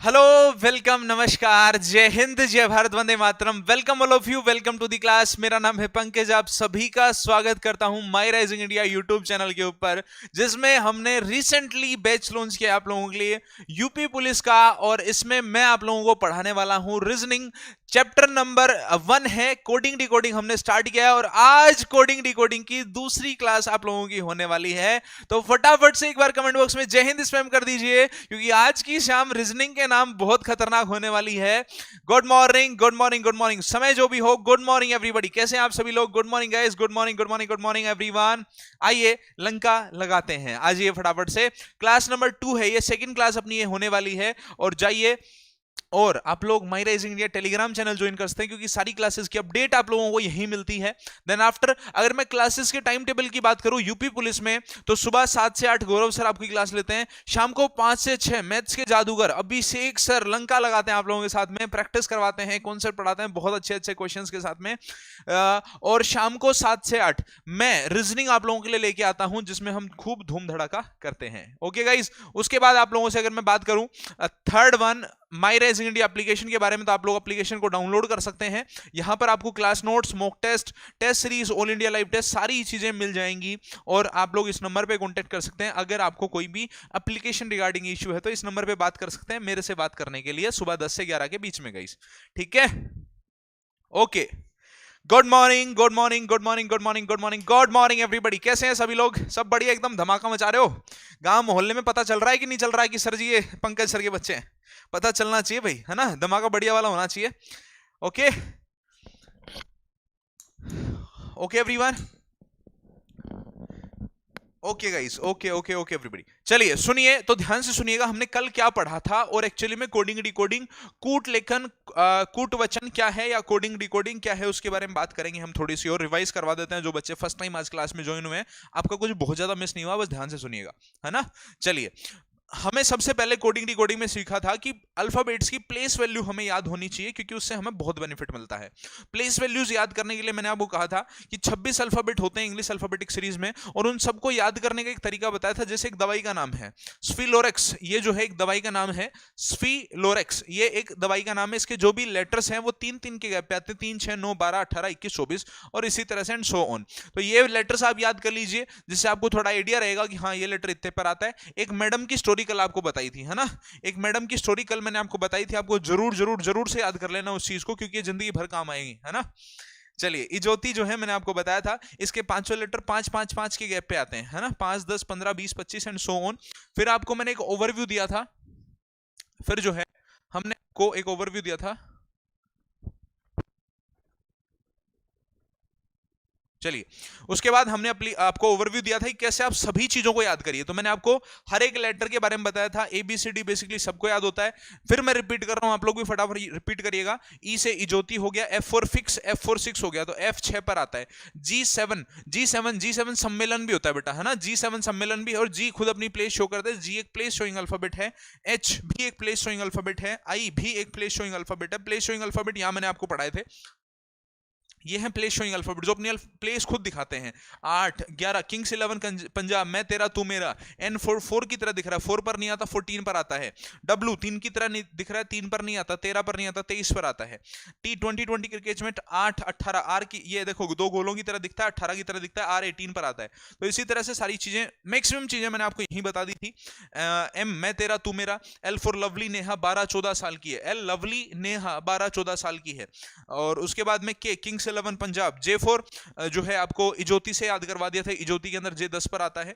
Hello, welcome, नमस्कार, जय हिंद, जय भारत, वंदे मातरम। Welcome all of you, welcome to the class. मेरा नाम है पंकज, आप सभी का स्वागत करता हूं माई राइजिंग इंडिया यूट्यूब चैनल के ऊपर, जिसमें हमने रिसेंटली बैच लॉन्च किया आप लोगों के लिए यूपी पुलिस का। और इसमें मैं आप लोगों को पढ़ाने वाला हूं रीजनिंग चैप्टर नंबर 1 है कोडिंग डिकोडिंग। हमने स्टार्ट किया है और आज कोडिंग डिकोडिंग की दूसरी क्लास आप लोगों की होने वाली है। तो फटाफट से एक बार कमेंट बॉक्स में जय हिंद स्पैम कर दीजिए, क्योंकि आज की शाम रीजनिंग के नाम बहुत खतरनाक होने वाली है। Good morning, good morning, good morning, समय जो भी हो, गुड मॉर्निंग एवरीबॉडी। कैसे हैं आप सभी लोग? Good morning guys, good morning, good morning, good morning everyone. आइए लंका लगाते हैं, आज ये फटाफट से। क्लास नंबर 2 है ये, सेकंड क्लास अपनी ये होने वाली है। और जाइए, और आप लोग माई rising India Telegram channel join कर सकते हैं, क्योंकि सारी क्लासेस की अपडेट आप लोगों को यहीं मिलती है। देन आफ्टर, अगर मैं क्लासेस के टाइम टेबल की बात करूं यूपी पुलिस में, तो सुबह 7 से 8 गौरव सर आपकी क्लास लेते हैं, शाम को 5 से 6 मैथ्स के जादूगर अभिषेक सर लंका लगाते हैं आप लोगों के साथ में, प्रैक्टिस करवाते हैं, कॉन्सेप्ट पढ़ाते हैं बहुत अच्छे अच्छे क्वेश्चंस के साथ में। और शाम को 7 से 8 मैं रीजनिंग आप लोगों के लिए लेके आता हूं, जिसमें हम खूब धूम धड़ाका करते हैं। ओके गाइस, उसके बाद आप लोगों से अगर मैं बात करूं थर्ड वन माई राइजिंग इंडिया एप्लीकेशन के बारे में, तो आप लोग एप्लीकेशन को डाउनलोड कर सकते हैं। यहां पर आपको class notes, mock test, test series, all India live test, सारी चीजें मिल जाएंगी। और आप लोग इस नंबर पे कांटेक्ट कर सकते हैं अगर आपको कोई भी एप्लीकेशन रिगार्डिंग इश्यू है, तो इस नंबर पे बात कर सकते हैं मेरे से बात करने के लिए, सुबह 10 से 11 के बीच में गाइस। ठीक है, okay. Good morning, good morning, good morning, good morning, good morning, good morning everybody. कैसे हैं सभी लोग? सब बढ़िया, एकदम धमाका मचा रहे हो? गांव मोहल्ले में पता चल रहा है कि नहीं चल रहा है कि सर जी ये पंकज सर के बच्चे हैं? पता चलना चाहिए भाई, है ना? धमाका बढ़िया वाला होना चाहिए। Okay, okay everyone, okay guys, okay okay okay everybody. चलिए सुनिए, तो ध्यान से सुनिएगा हमने कल क्या पढ़ा था, और एक्चुअली में कोडिंग डिकोडिंग, कूट लेखन, कूट वचन क्या है या कोडिंग डिकोडिंग क्या है, उसके बारे में बात करेंगे हम थोड़ी सी। और रिवाइज करवा देते हैं जो बच्चे फर्स्ट टाइम आज क्लास में ज्वाइन हुए हैं, आपका कुछ बहुत ज्यादा मिस नहीं हुआ, बस ध्यान से सुनिएगा, है ना? चलिए, हमें सबसे पहले कोडिंग डिकोडिंग में सीखा था कि अल्फाबेट्स की प्लेस वैल्यू हमें याद होनी चाहिए, क्योंकि उससे हमें बहुत बेनिफिट मिलता है। प्लेस वैल्यूज याद करने के लिए मैंने आपको कहा था कि 26 अल्फाबेट होते हैं इंग्लिश अल्फाबेटिक सीरीज में, और उन सबको याद करने का एक तरीका बताया था। जैसे एक दवाई का नाम है स्फीलोरेक्स, ये जो है एक दवाई का नाम है स्फीलोरेक्स, ये एक दवाई का नाम है। इसके जो भी लेटर्स हैं वो 3-3 के गैप पे आते हैं, 3, 6, 9, 12, 18, 21, 24, और इसी तरह से एंड सो ऑन। तो ये लेटर्स आप याद कर लीजिए, जिससे आपको थोड़ा आइडिया रहेगा कि हाँ ये लेटर इतने पर आता है। एक मैडम की स्टोरी कल आपको बताई थी, है ना? एक मैडम की स्टोरी कल मैंने आपको बताई थी, आपको जरूर जरूर जरूर से याद कर लेना उस चीज को, क्योंकि ये जिंदगी भर काम आएगी, है ना? चलिए, इजोती जो है मैंने आपको बताया था, इसके पांचों लेटर 5-5-5 के गैप पे आते हैं, है ना? 5, 10, 15, 20, 25 एंड सो ऑन। फिर आपको मैंने एक ओवरव्यू दिया था, फिर जो है हमने को एक ओवरव्यू दिया था। चलिए, उसके बाद हमने आपको ओवरव्यू दिया था कि कैसे आप सभी चीजों को याद करिए। तो मैंने आपको हर एक लेटर के बारे में बताया था, ABCD बेसिकली सबको याद होता है। फिर मैं रिपीट कर रहा हूं, आप लोग भी फटाफट रिपीट करिएगा। ई से इजोती हो गया, F4 फिक्स, F4 6 हो गया, तो F 6 पर आता है। G7 सम्मेलन भी होता है बेटा, है ना? G7 सम्मेलन भी, और G खुद अपनी प्लेस शो करता है। G एक प्लेस शोइंग अल्फाबेट है, H भी एक प्लेस शोइंग अल्फाबेट है, I भी एक प्लेस शोइंग अल्फाबेट है। प्लेस शोइंग अल्फाबेट यहां मैंने आपको पढ़ाए थे, ये है प्लेस शोइंग अल्फाबेट, जो अपनी प्लेस खुद दिखाते हैं। 8, 11 किंग्स 11 पंजाब, मैं तेरा तू मेरा। N4 4 की तरह दिख रहा है, 4 पर नहीं आता, 14 पर आता है। W 3 की तरह नहीं दिख रहा है, 3 पर नहीं आता, 13 पर नहीं आता, 23 पर आता है। T 20 क्रिकेट में 8, 18 R की, ये देखो दो गोलों की तरह दिखता है, 18 की तरह दिखता है, R 18 पर आता है। तो इसी तरह से सारी चीजें, मैक्सिमम चीजें मैंने आपको यही बता दी थी। M मैं तेरा तू मेरा। L फॉर लवली नेहा 12-14 साल की है, L लवली नेहा 12-14 साल की है। और उसके बाद में K किंग्स 11 पंजाब। J4 जो है आपको इजोती से याद करवा दिया था, इजोती के अंदर J 10 पर आता है।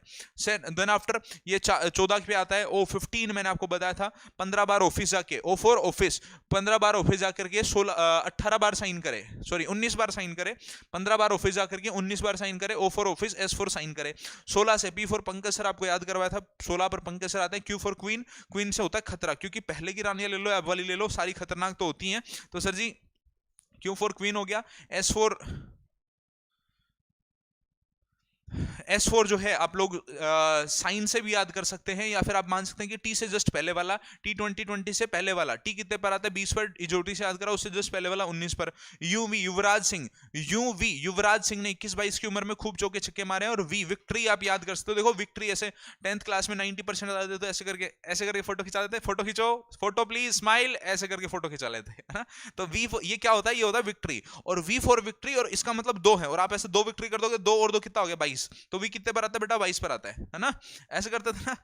देन आफ्टर ये 14 पे आता है। O 15 मैंने आपको बताया था, 15 बार ऑफिस जाके, O 4 ऑफिस, 15 बार ऑफिस जाकर के 18 बार साइन करे, सॉरी 19 बार साइन करे। 15 बार ऑफिस जाकर के 19 बार साइन करे। O 4 ऑफिस, S 4 साइन करे। 16 से P 4 पंकज सर आपको याद करवाया था, 16 पर पंकज सर आते हैं। Q 4 क्वीन, क्वीन से होता है खतरा, क्योंकि पहले की रानियां ले लो, अब वाली ले लो, सारी खतरनाक तो होती हैं। तो सर जी Q 4 क्वीन हो गया। S 4 S4 जो है आप लोग साइन से भी याद कर सकते हैं, या फिर आप मान सकते हैं कि टी से जस्ट पहले वाला, T20 से पहले वाला, टी कितने पर आता है 20 पर, इजोटी से याद करा, उससे जस्ट पहले वाला 19 पर। यूवी युवराज सिंह, युवराज सिंह ने 21-22 की उम्र में खूब चौके छक्के मारे हैं। और वी विक्ट्री आप याद कर सकते हो, देखो विक्ट्री ऐसे 10th क्लास में 90% आ जाते तो ऐसे करके फोटो खिंचा देते, फोटो खींचो, फोटो प्लीज स्माइल, ऐसे करके फोटो खिंचा लेते हैं, है ना। तो वी ये क्या होता है, ये होता है विक्ट्री, और वी फॉर विक्ट्री, और इसका मतलब 2 है, और आप ऐसे 2 विक्ट्री कर दोगे, 2 और 2 कितना हो गया 22, तो वी कितने पर आता है बेटा 22 पर आता है ना। ऐसे करते थे ना,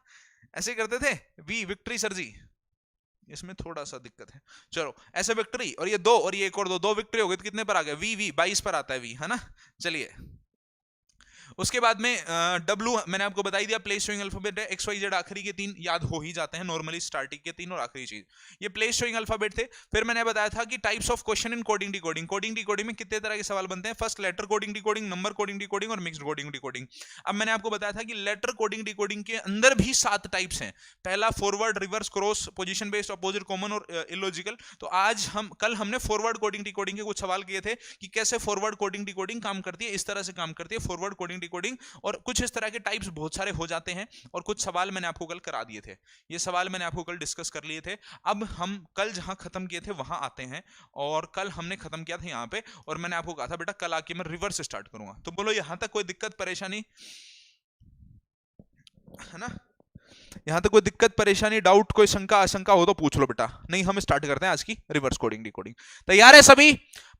ऐसे करते थे, वी विक्ट्री सर जी, इसमें थोड़ा सा दिक्कत है, चलो ऐसे विक्ट्री, और ये 2 और ये एक और 2 विक्ट्री हो गई, तो कितने पर आ गया वी 22 पर आता है वी, है ना। चलिए उसके बाद में डब्ल्यू मैंने आपको बता दिया, प्ले शोइंग अल्फाबेट है, एक्स वाई जेड आखिरी के 3 याद हो ही जाते हैं नॉर्मली, स्टार्टिंग के 3 और आखिरी चीज ये प्ले शोइंग अल्फाबेट थे। फिर मैंने बताया था कि types of question in coding decoding, coding decoding में कितने तरह के सवाल बनते हैं, first letter coding decoding, number coding decoding और मिक्स्ड कोडिंग डिकोडिंग। अब मैंने आपको बताया था कि लेटर कोडिंग डिकोडिंग के अंदर भी 7 टाइप्स हैं, पहला forward, reverse, cross, position based, opposite, common और इलॉजिकल। तो आज कल हमने फॉरवर्ड कोडिंग डिकोडिंग के कुछ सवाल किए थे कि कैसे फॉरवर्ड कोडिंग डिकोडिंग काम करती है, इस तरह से काम करती है फॉरवर्ड कोडिंग डिकोडिंग, और कुछ इस तरह के टाइप्स बहुत सारे हो जाते हैं। और कुछ सवाल मैंने आपको कल करा दिए थे, ये सवाल मैंने आपको कल डिस्कस कर लिए थे। अब हम कल जहां खत्म किए थे वहां आते हैं, और कल हमने खत्म किया था यहां पे, और मैंने आपको कहा था बेटा कल आके मैं रिवर्स स्टार्ट करूंगा। तो बोलो यहां तक कोई दिक्कत परेशानी है ना, यहां तक कोई दिक्कत परेशानी, डाउट, कोई शंका आशंका हो तो पूछ लो बेटा, नहीं हम स्टार्ट करते हैं आज की रिवर्स कोडिंग डिकोडिंग। तैयार है सभी?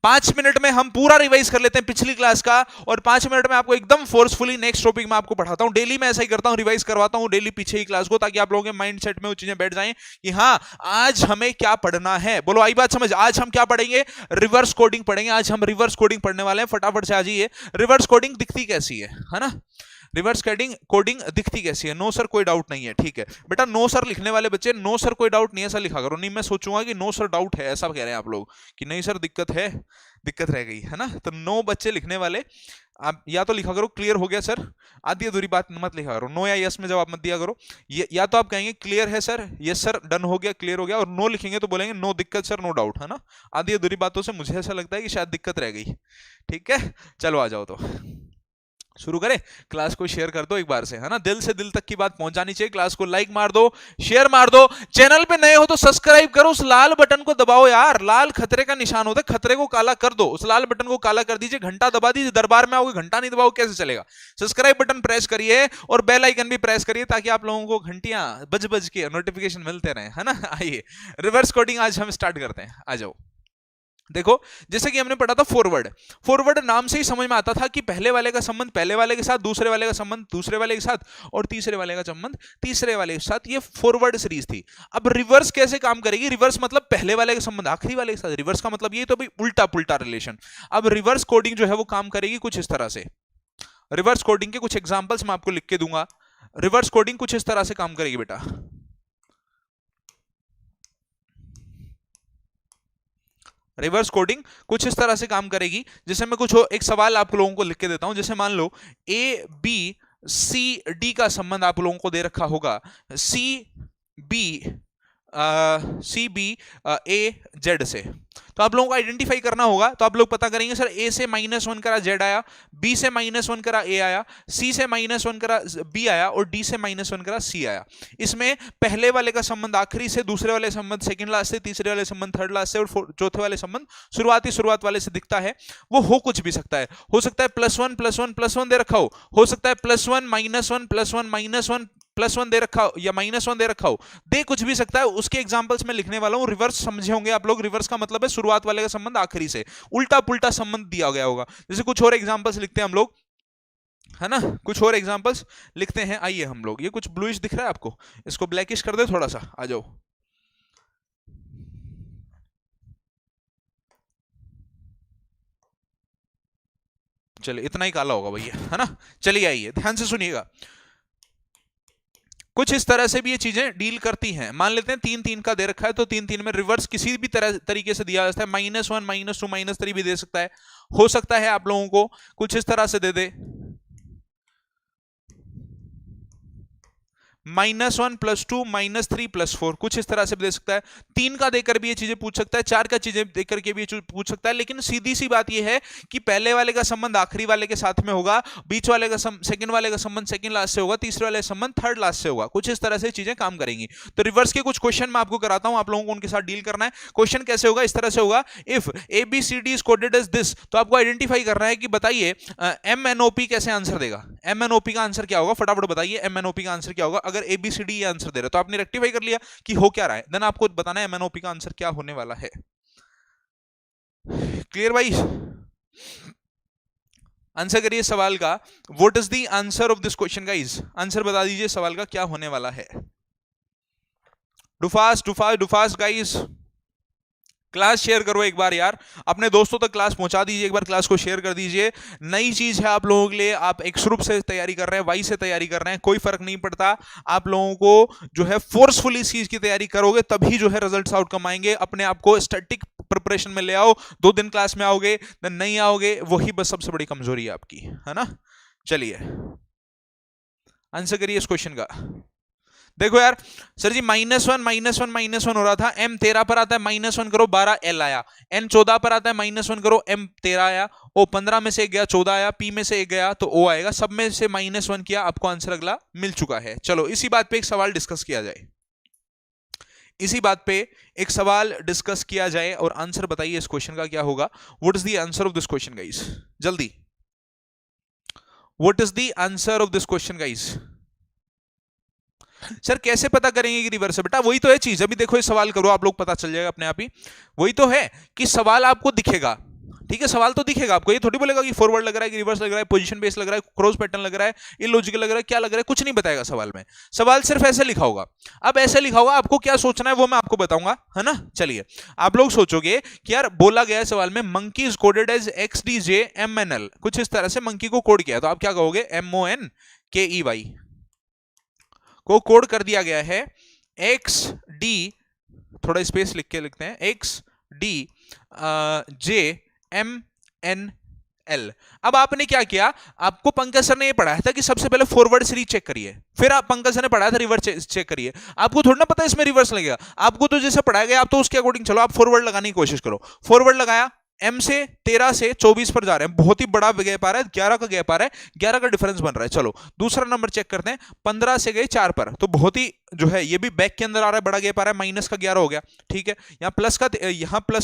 5 मिनट में हम पूरा रिवाइज कर लेते हैं पिछली क्लास का, और 5 मिनट में आपको एकदम फोर्सफुली नेक्स्ट टॉपिक में आपको पढ़ाता हूं। डेली मैं ऐसा ही करता हूं, रिवाइज करवाता हूं डेली पीछे ही क्लास को, ताकि आप लोगों के माइंड सेट में वो चीजें बैठ जाएं कि हाँ आज हमें क्या पढ़ना है। बोलो आई बात समझ, आज हम क्या पढ़ेंगे, रिवर्स कोडिंग पढ़ेंगे। आज हम रिवर्स कोडिंग पढ़ने वाले हैं, फटाफट से आ जाइए। रिवर्स कोडिंग दिखती कैसी है ना, रिवर्स कोडिंग दिखती कैसी है? नो सर कोई डाउट नहीं है, ठीक है बेटा। नो सर लिखने वाले बच्चे, नो सर कोई डाउट नहीं है ऐसा लिखा करो, नहीं मैं सोचूंगा कि नो सर डाउट है ऐसा कह रहे हैं आप लोग कि नहीं सर दिक्कत है, दिक्कत रह गई है ना। तो नो बच्चे लिखने वाले आप या तो लिखा करो क्लियर हो गया सर, आधी अधूरी बात मत लिखा करो, नो या यस में जवाब मत दिया करो। या तो आप कहेंगे क्लियर है सर, यस सर डन हो गया, क्लियर हो गया, और नो लिखेंगे तो बोलेंगे नो दिक्कत सर, नो डाउट, है ना। आधी अधूरी बातों से मुझे ऐसा लगता है कि शायद दिक्कत रह गई, ठीक है। चलो आ जाओ तो शुरू करें। क्लास को शेयर कर दो एक बार से, है ना, दिल से दिल तक की बात पहुंचानी चाहिए। क्लास को लाइक मार दो, शेयर मार दो, चैनल पे नए हो तो सब्सक्राइब करो, उस लाल बटन को दबाओ यार, लाल खतरे का निशान होता है, खतरे को काला कर दो, उस लाल बटन को काला कर दीजिए, घंटा दबा दीजिए। दरबार में आओगे घंटा नहीं दबाओ कैसे चलेगा? सब्सक्राइब बटन प्रेस करिए और बेल आइकन भी प्रेस करिए, ताकि आप लोगों को घंटियां बज बज के नोटिफिकेशन मिलते रहे, है ना। आइए रिवर्स कोडिंग आज हम स्टार्ट करते हैं, आ जाओ। देखो जैसे कि हमने पढ़ा था फॉरवर्ड, फॉरवर्ड नाम से ही समझ में आता था कि पहले वाले का संबंध पहले वाले के साथ, दूसरे वाले का संबंध दूसरे वाले के साथ, और तीसरे वाले का संबंध तीसरे वाले के साथ। ये फॉरवर्ड सीरीज थी। अब रिवर्स कैसे काम करेगी? रिवर्स मतलब पहले वाले का संबंध आखिरी वाले के साथ, रिवर्स का मतलब ये तो भाई उल्टा पुल्टा रिलेशन। अब रिवर्स कोडिंग जो है वो काम करेगी कुछ इस तरह से। रिवर्स कोडिंग के कुछ एग्जांपल्स मैं आपको लिख के दूंगा। रिवर्स कोडिंग कुछ इस तरह से काम करेगी बेटा। रिवर्स कोडिंग कुछ इस तरह से काम करेगी, जैसे मैं कुछ एक सवाल आप लोगों को लिख के देता हूं। जैसे मान लो ए बी सी डी का संबंध आप लोगों को दे रखा होगा, सी बी ए जेड से, तो आप लोगों को आइडेंटिफाई करना होगा। तो आप लोग पता करेंगे सर ए से -1 करा जेड आया, बी से -1 करा ए आया, सी से -1 करा बी आया, और डी से -1 करा सी आया। इसमें पहले वाले का संबंध आखिरी से, दूसरे वाले संबंध सेकंड लास्ट से, तीसरे वाले संबंध थर्ड लास्ट से, और चौथे वाले संबंध शुरुआत वाले से दिखता है। वो हो कुछ भी सकता है, हो सकता है +1 दे रखा हो सकता है +1 -1 +1 +1 दे रखा हो, या -1 दे रखा हो, दे कुछ भी सकता है। उसके एग्जांपल्स में लिखने वाला हूं। रिवर्स समझे होंगे आप लोग, रिवर्स का मतलब है शुरुआत वाले का संबंध आखिरी से, उल्टा पुल्टा संबंध दिया गया होगा। जैसे कुछ और एग्जांपल्स लिखते हैं हम लोग, है ना, कुछ और एग्जांपल्स लिखते हैं। आइए हम लोग, ये कुछ ब्लूइश दिख रहा है आपको, इसको ब्लैकिश कर दे थोड़ा सा, आ जाओ। चलिए इतना ही काला होगा भैया, है ना। चलिए आइए ध्यान से सुनिएगा, कुछ इस तरह से भी ये चीजें डील करती हैं। मान लेते हैं 3 का दे रखा है, तो 3 में रिवर्स किसी भी तरीके से दिया जा सकता है, -1 -2 -3 भी दे सकता है। हो सकता है आप लोगों को कुछ इस तरह से दे दे, -1 +2 -3 +4, कुछ इस तरह से दे सकता है। 3 का देकर भी ये चीजें पूछ सकता है, 4 का चीजें देकर के भी ये पूछ सकता है। लेकिन सीधी सी बात ये है कि पहले वाले का संबंध आखिरी वाले के साथ में होगा, बीच वाले का सेकंड वाले का संबंध सेकंड लास्ट से होगा, तीसरे वाले का संबंध थर्ड लास्ट से होगा। कुछ इस तरह से चीजें काम करेंगी। तो रिवर्स के कुछ क्वेश्चन मैं आपको कराता हूं, आप लोगों को उनके साथ डील करना है। क्वेश्चन कैसे होगा, इस तरह से होगा, if ABCD is coded as this, तो आपको आइडेंटिफाई करना है कि बताइए MNOP कैसे आंसर देगा। MNOP का आंसर क्या होगा, फटाफट बताइए MNOP का आंसर क्या होगा। अगर ABCD ये आंसर दे रहा है तो आपने रेक्टिफाई कर लिया कि हो क्या रहा है, देन आपको बताना है MNOP का आंसर क्या होने वाला है। क्लियर भाई? आंसर करिए सवाल का, what is the answer of this question guys, answer बता दीजिए सवाल का क्या होने वाला है। Do fast guys, class share करो एक बार यार, अपने दोस्तों तक क्लास पहुंचा दीजिए, एक बार क्लास को शेयर कर दीजिए। नई चीज है आप लोगों के लिए, आप एक्स ग्रुप से तैयारी कर रहे हैं, वाई से तैयारी कर रहे हैं, कोई फर्क नहीं पड़ता। आप लोगों को जो है फोर्सफुली इस चीज की तैयारी करोगे तभी जो है रिजल्ट्स आउटकम आएंगे। अपने आप को स्टैटिक प्रिपरेशन में ले आओ, 2 दिन क्लास में आओगे देन नहीं आओगे, वही बस सबसे बड़ी कमजोरी है आपकी, है ना। चलिए आंसर करिए इस क्वेश्चन का। देखो यार सर जी -1 हो रहा था, M 13 पर आता है, -1 करो 12 L आया, N 14 पर आता है, -1 करो M 13 आया, O 15 में से 1 गया 14 आया, P में से 1 गया तो O आएगा, सब में से -1 किया, आपको आंसर अगला मिल चुका है। चलो इसी बात पे एक सवाल डिस्कस किया जाए, इसी बात पे एक सवाल डिस्कस किया जाए और आंसर बताइए इस क्वेश्चन का क्या होगा। What is the answer of this question guys, जल्दी, what is the answer of this question guys. Sir कैसे पता करेंगे कि रिवर्स है, बेटा वही तो है चीज। अभी देखो ये सवाल करो आप लोग, पता चल जाएगा अपने आप ही। वही तो है कि सवाल आपको दिखेगा, ठीक है, सवाल तो दिखेगा आपको, ये थोड़ी बोलेगा कि फॉरवर्ड लग रहा है कि रिवर्स लग रहा है, पोजीशन बेस लग रहा है, क्रॉस पैटर्न लग रहा है, इलॉजिकल लग रहा है, क्या लग रहा है, कुछ नहीं बताएगा सवाल में। सवाल सिर्फ ऐसे लिखा होगा। अब ऐसे लिखा होगा, आपको क्या सोचना है वो मैं आपको बताऊंगा, है ना। चलिए आप लोग सोचोगे कि यार बोला गया है सवाल में monkey is coded as XDJMNL, कुछ इस तरह से मंकी को कोड किया, तो आप क्या कहोगे MONKEY को कोड कर दिया गया है XD, थोड़ा स्पेस लिख के लिखते हैं, XDJMNL। अब आपने क्या किया, आपको पंकज सर ने ये पढ़ाया था कि सबसे पहले फॉरवर्ड सीरीज चेक करिए, फिर आप पंकज सर ने पढ़ाया था रिवर्स चेक करिए। आपको थोड़ा ना पता इसमें रिवर्स लगेगा, आपको तो जैसे पढ़ाया गया आप तो उसके अकॉर्डिंग चलो, आप फॉरवर्ड लगाने की कोशिश करो। फॉरवर्ड लगाया, M से 13 से 24 पर जा रहे हैं, बहुत ही बड़ा गैप आ रहा है, 11 का गैप आ रहा है, 11 का डिफरेंस बन रहा है। चलो दूसरा नंबर चेक करते हैं, 15 से गए 4 पर, तो बहुत ही जो है ये भी बैक के अंदर आ रहा है, बड़ा गैप आ रहा है, माइनस का 11 हो गया, ठीक है। यहाँ प्लस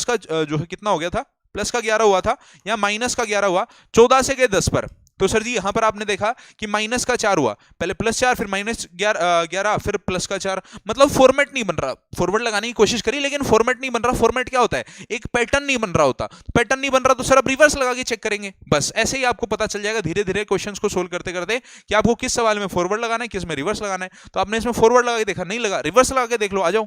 का जो है कितना हो गया था, प्लस का 11 हुआ था, यहाँ माइनस का 11 हुआ, 14 से गए 10 पर, तो सर जी यहां पर आपने देखा कि माइनस का 4 हुआ, पहले +4 फिर -11 फिर प्लस का 4, मतलब फॉर्मेट नहीं बन रहा। फॉरवर्ड लगाने की कोशिश करी लेकिन फॉर्मेट नहीं बन रहा। फॉर्मेट क्या होता है, एक पैटर्न नहीं बन रहा होता, पैटर्न नहीं बन रहा तो सर अब रिवर्स लगा के चेक करेंगे, बस ऐसे ही आपको पता चल जाएगा धीरे धीरे क्वेश्चंस को सोल्व करते करते कि आपको किस सवाल में फॉरवर्ड लगाना है, किस में रिवर्स लगाना है। तो आपने इसमें फॉरवर्ड लगा के देखा, नहीं लगा, रिवर्स लगा के देख लो, आ जाओ,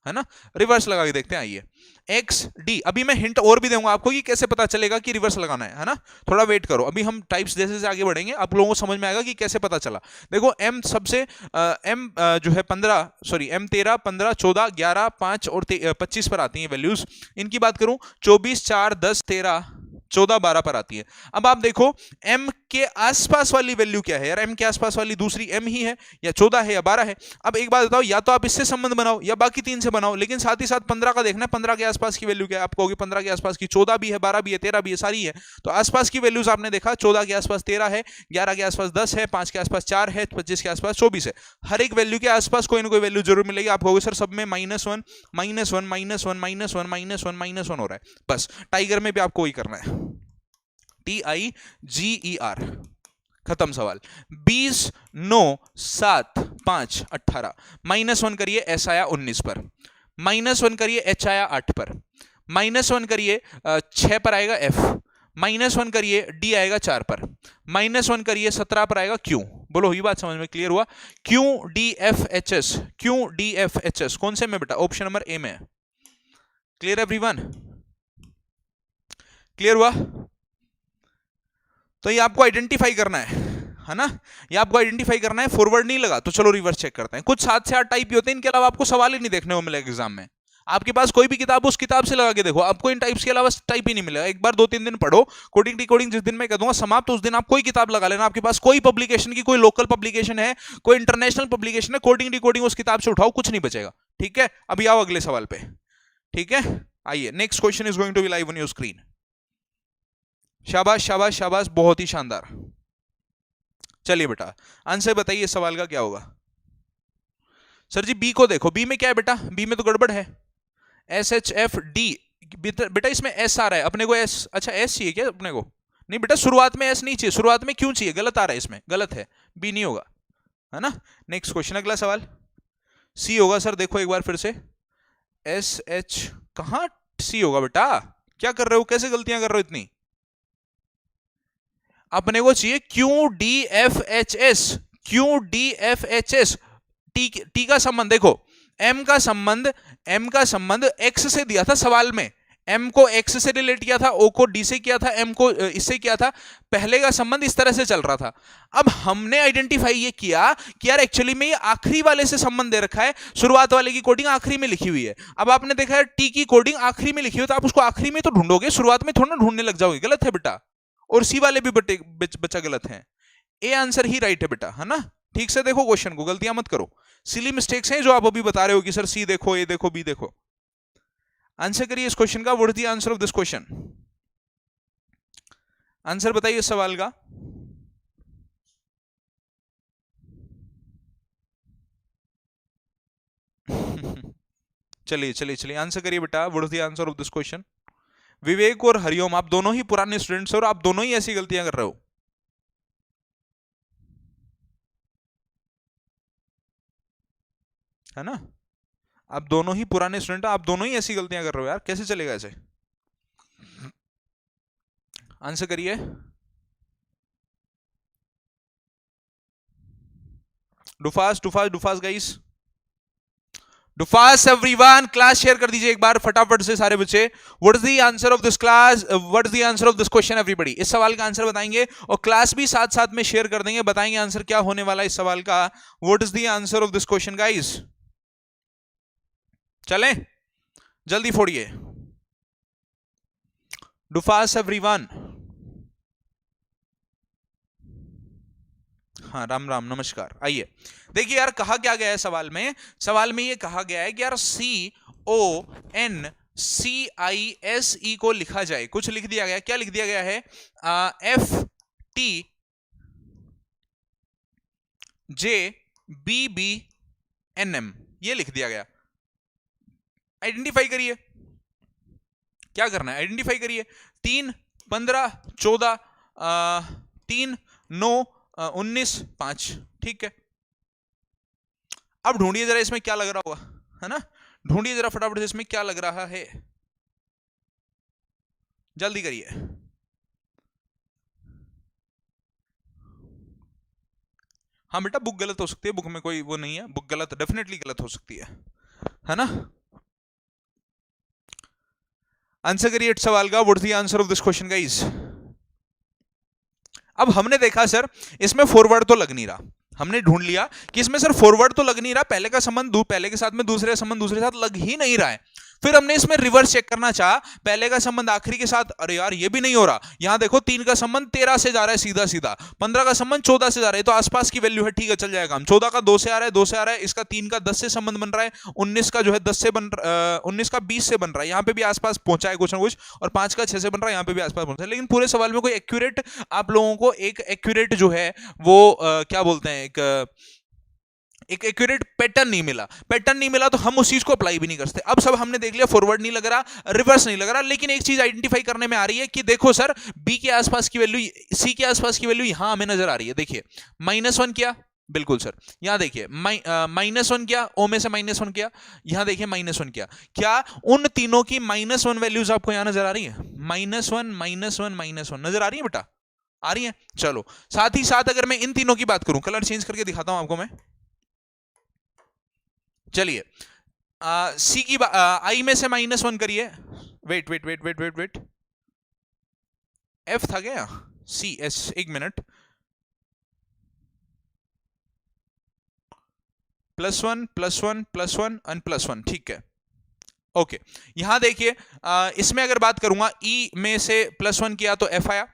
है ना, रिवर्स लगा के देखते हैं। आइए XD, अभी मैं हिंट और भी दूंगा आपको कि कैसे पता चलेगा कि रिवर्स लगाना है ना, थोड़ा वेट करो, अभी हम टाइप्स जैसे जैसे आगे बढ़ेंगे आप लोगों को समझ में आएगा कि कैसे पता चला। देखो M सबसे M जो है 15 सॉरी M 13 15 14 11 5 और 25 पर आती हैं वैल्यूज। इनकी बात करूं 24 4 10 13 14 12 पर आती है। अब आप देखो M के आसपास वाली वैल्यू क्या है यार, M के आसपास वाली दूसरी M ही है, या 14 है या 12 है। अब एक बात बताओ, या तो आप इससे संबंध बनाओ या बाकी 3 से बनाओ, लेकिन साथ ही साथ 15 का देखना है, 15 के आसपास की वैल्यू क्या है। आप कहोगे 15 के आसपास की 14 भी है, 12 भी है, 13 भी है, सारी है। तो आसपास की वैल्यूज आपने देखा, 14 के आसपास 13 है, 11 के आसपास 10 है, 5 के आसपास 4 है, 25 के आसपास 24 है। हर एक वैल्यू के आसपास कोई ना कोई वैल्यू जरूर मिलेगी। आप कहोगे सर सब में -1 -1 -1 -1 हो रहा है, बस टाइगर में भी आपको वही करना है, TIGER, खत्म सवाल। 20 9 7 5 18 -1 करिए, S आया 19 पर, -1 करिए, H आया 8 पर, -1 करिए 6 पर आएगा F, -1 करिए D आएगा 4 पर, -1 करिए 17 पर आएगा Q। बोलो ये बात समझ में क्लियर हुआ? QDFHS, QDFHS कौन से में बेटा? ऑप्शन नंबर A में। Clear everyone? क्लियर हुआ? तो ये आपको आइडेंटिफाई करना है ना, ये आपको आइडेंटिफाई करना है। फॉरवर्ड नहीं लगा तो चलो रिवर्स चेक करते हैं। कुछ 7 से 8 टाइप ही होते हैं, इनके अलावा आपको सवाल ही नहीं देखने को मिलेगा एग्जाम में। आपके पास कोई भी किताब, उस किताब से लगा के देखो, आपको इन टाइप्स के अलावा टाइप ही नहीं मिलेगा। एक बार 2-3 दिन पढ़ो, कोडिंग डिकोडिंग जिस दिन मैं कह दूंगा समाप्त, उस दिन आप कोई किताब लगा लेना, आपके पास कोई पब्लिकेशन की, कोई लोकल पब्लिकेशन है, कोई इंटरनेशनल पब्लिकेशन है, कोडिंग डिकोडिंग उस किताब से उठाओ, कुछ नहीं बचेगा। ठीक है, अभी आओ अगले सवाल पे। ठीक है, आइए, next question is going to be live on your screen. शाबाश शाबाश शाबाश, बहुत ही शानदार। चलिए बेटा, आंसर बताइए इस सवाल का क्या होगा। सर जी बी को देखो, बी में क्या है बेटा, बी में तो गड़बड़ है। SHFD, बेटा इसमें एस आ रहा है अपने को, एस, अच्छा एस चाहिए क्या अपने को? नहीं बेटा, शुरुआत में एस नहीं चाहिए, शुरुआत में क्यों चाहिए, गलत आ रहा है इसमें, गलत है, बी नहीं होगा, है ना। नेक्स्ट क्वेश्चन, अगला सवाल, सी होगा सर, देखो एक बार फिर से, SH कहां सी होगा बेटा, क्या कर रहे हो, कैसे गलतियां कर रहे हो इतनी? अपने को चाहिए QDFHS, QDFHS, टी का संबंध देखो, एम का संबंध एक्स से दिया था सवाल में, एम को एक्स से रिलेट किया था, ओ को डी से किया था, एम को इससे किया था, पहले का संबंध इस तरह से चल रहा था। अब हमने आइडेंटिफाई ये किया कि यार एक्चुअली में ये आखिरी वाले से संबंध दे रखा है, शुरुआत वाले की कोडिंग आखिरी में लिखी हुई है। अब आपने देखा है टी की कोडिंग आखिरी में लिखी हुई, तो आप उसको आखिरी में तो ढूंढोगे, शुरुआत में थोड़ा ना ढूंढने लग जाओगे, गलत है बेटा। और सी वाले भी बच्चा गलत है, ए आंसर ही राइट है बेटा, है ना। ठीक से देखो क्वेश्चन को, गलतियां मत करो, सिली मिस्टेक्स हैं जो आप अभी बता रहे हो कि सर सी देखो, ए देखो, बी देखो। आंसर करिए इस क्वेश्चन का, what is the answer of this question, answer बताइए इस सवाल का। चलिए चलिए चलिए, आंसर करिए बेटा, what is the answer of this question. Vivek और हरिओम, आप दोनों ही पुराने स्टूडेंट्स हो और आप दोनों ही ऐसी गलतियां कर रहे हो, है ना। आप दोनों ही पुराने स्टूडेंट, आप दोनों ही ऐसी गलतियां कर रहे हो यार, कैसे चलेगा ऐसे। आंसर करिए, डुफास डुफास डुफास गाइस, डुफास एवरीवन, क्लास शेयर कर दीजिए एक बार फटाफट से सारे बच्चे। What is the answer of this class, what is the answer of this question everybody, इस सवाल का आंसर बताएंगे और क्लास भी साथ साथ में शेयर कर देंगे, बताएंगे आंसर क्या होने वाला है इस सवाल का। What is the answer of this question guys, चलें जल्दी फोड़िए, डुफास एवरीवन। हाँ राम राम नमस्कार, आइए देखिए यार, कहा क्या गया है सवाल में, सवाल में ये कहा गया है कि यार CONCISE को लिखा जाए, कुछ लिख दिया गया, क्या लिख दिया गया है, FTJBBNM, ये लिख दिया गया। आइडेंटिफाई करिए, क्या करना है, आइडेंटिफाई करिए, 3 15 14 3 9 19 5, ठीक है। अब ढूंढिए जरा इसमें क्या लग रहा होगा, है ना, ढूंढिए जरा फटाफट से इसमें क्या लग रहा है, जल्दी करिए। हाँ बेटा बुक गलत हो सकती है, बुक में कोई वो नहीं है, बुक गलत डेफिनेटली गलत हो सकती है ना। आंसर करिए इस सवाल का, what is the answer of this question guys. अब हमने देखा सर इसमें फॉरवर्ड तो लग नहीं रहा, हमने ढूंढ लिया कि इसमें सर फॉरवर्ड तो लग नहीं रहा, पहले का संबंध पहले के साथ में दूसरे का संबंध दूसरे के साथ लग ही नहीं रहा है। फिर हमने इसमें रिवर्स चेक करना चाहा, पहले का संबंध आखिरी के साथ, अरे यार ये भी नहीं हो रहा, यहां देखो 3 का संबंध 13 से जा रहा है सीधा सीधा, 15 का संबंध 14 से जा रहा है, तो आसपास की वैल्यू है, ठीक है चल जाएगा। हम 14 का 2 से आ रहा है, 2 से आ रहा है, इसका 3 का 10 से संबंध बन रहा है, 19 का जो है 10 से 19 का 20 से बन रहा है, यहाँ पे भी आसपास पहुंचा है कुछ ना कुछ, और 5 का 6 से बन रहा है, यहाँ पे भी आसपास पहुंचा है। लेकिन पूरे सवाल में कोई एक्यूरेट, आप लोगों को एक एक्यूरेट जो है वो क्या बोलते हैं, एक एक्यूरेट पैटर्न नहीं मिला, पैटर्न नहीं मिला तो हम उस चीज को अप्लाई भी नहीं कर सकते। अब सब हमने देख लिया, फॉरवर्ड नहीं लग रहा, रिवर्स नहीं लग रहा, लेकिन एक चीज आइडेंटिफाई करने में आ रही है कि देखो सर बी के आसपास की वैल्यू, सी के आसपास की वैल्यू यहां हमें नजर आ रही है, देखिए -1 किया, बिल्कुल सर, यहां देखिए -1 किया, ओ में से -1 किया, यहां देखिए -1 किया, क्या उन तीनों की -1 वैल्यूज आपको यहां नजर आ रही है, -1 -1 -1 नजर आ रही है बेटा, आ रही है। चलो साथ ही साथ अगर मैं इन तीनों की बात करूं, कलर चेंज करके दिखाता हूं आपको मैं, चलिए सी की आई में से -1 करिए, wait wait wait wait wait wait, F था क्या, सी एस, एक मिनट, +1 +1 +1 और +1, ठीक है, ओके यहां देखिए, इसमें अगर बात करूंगा ई में से +1 किया तो F आया,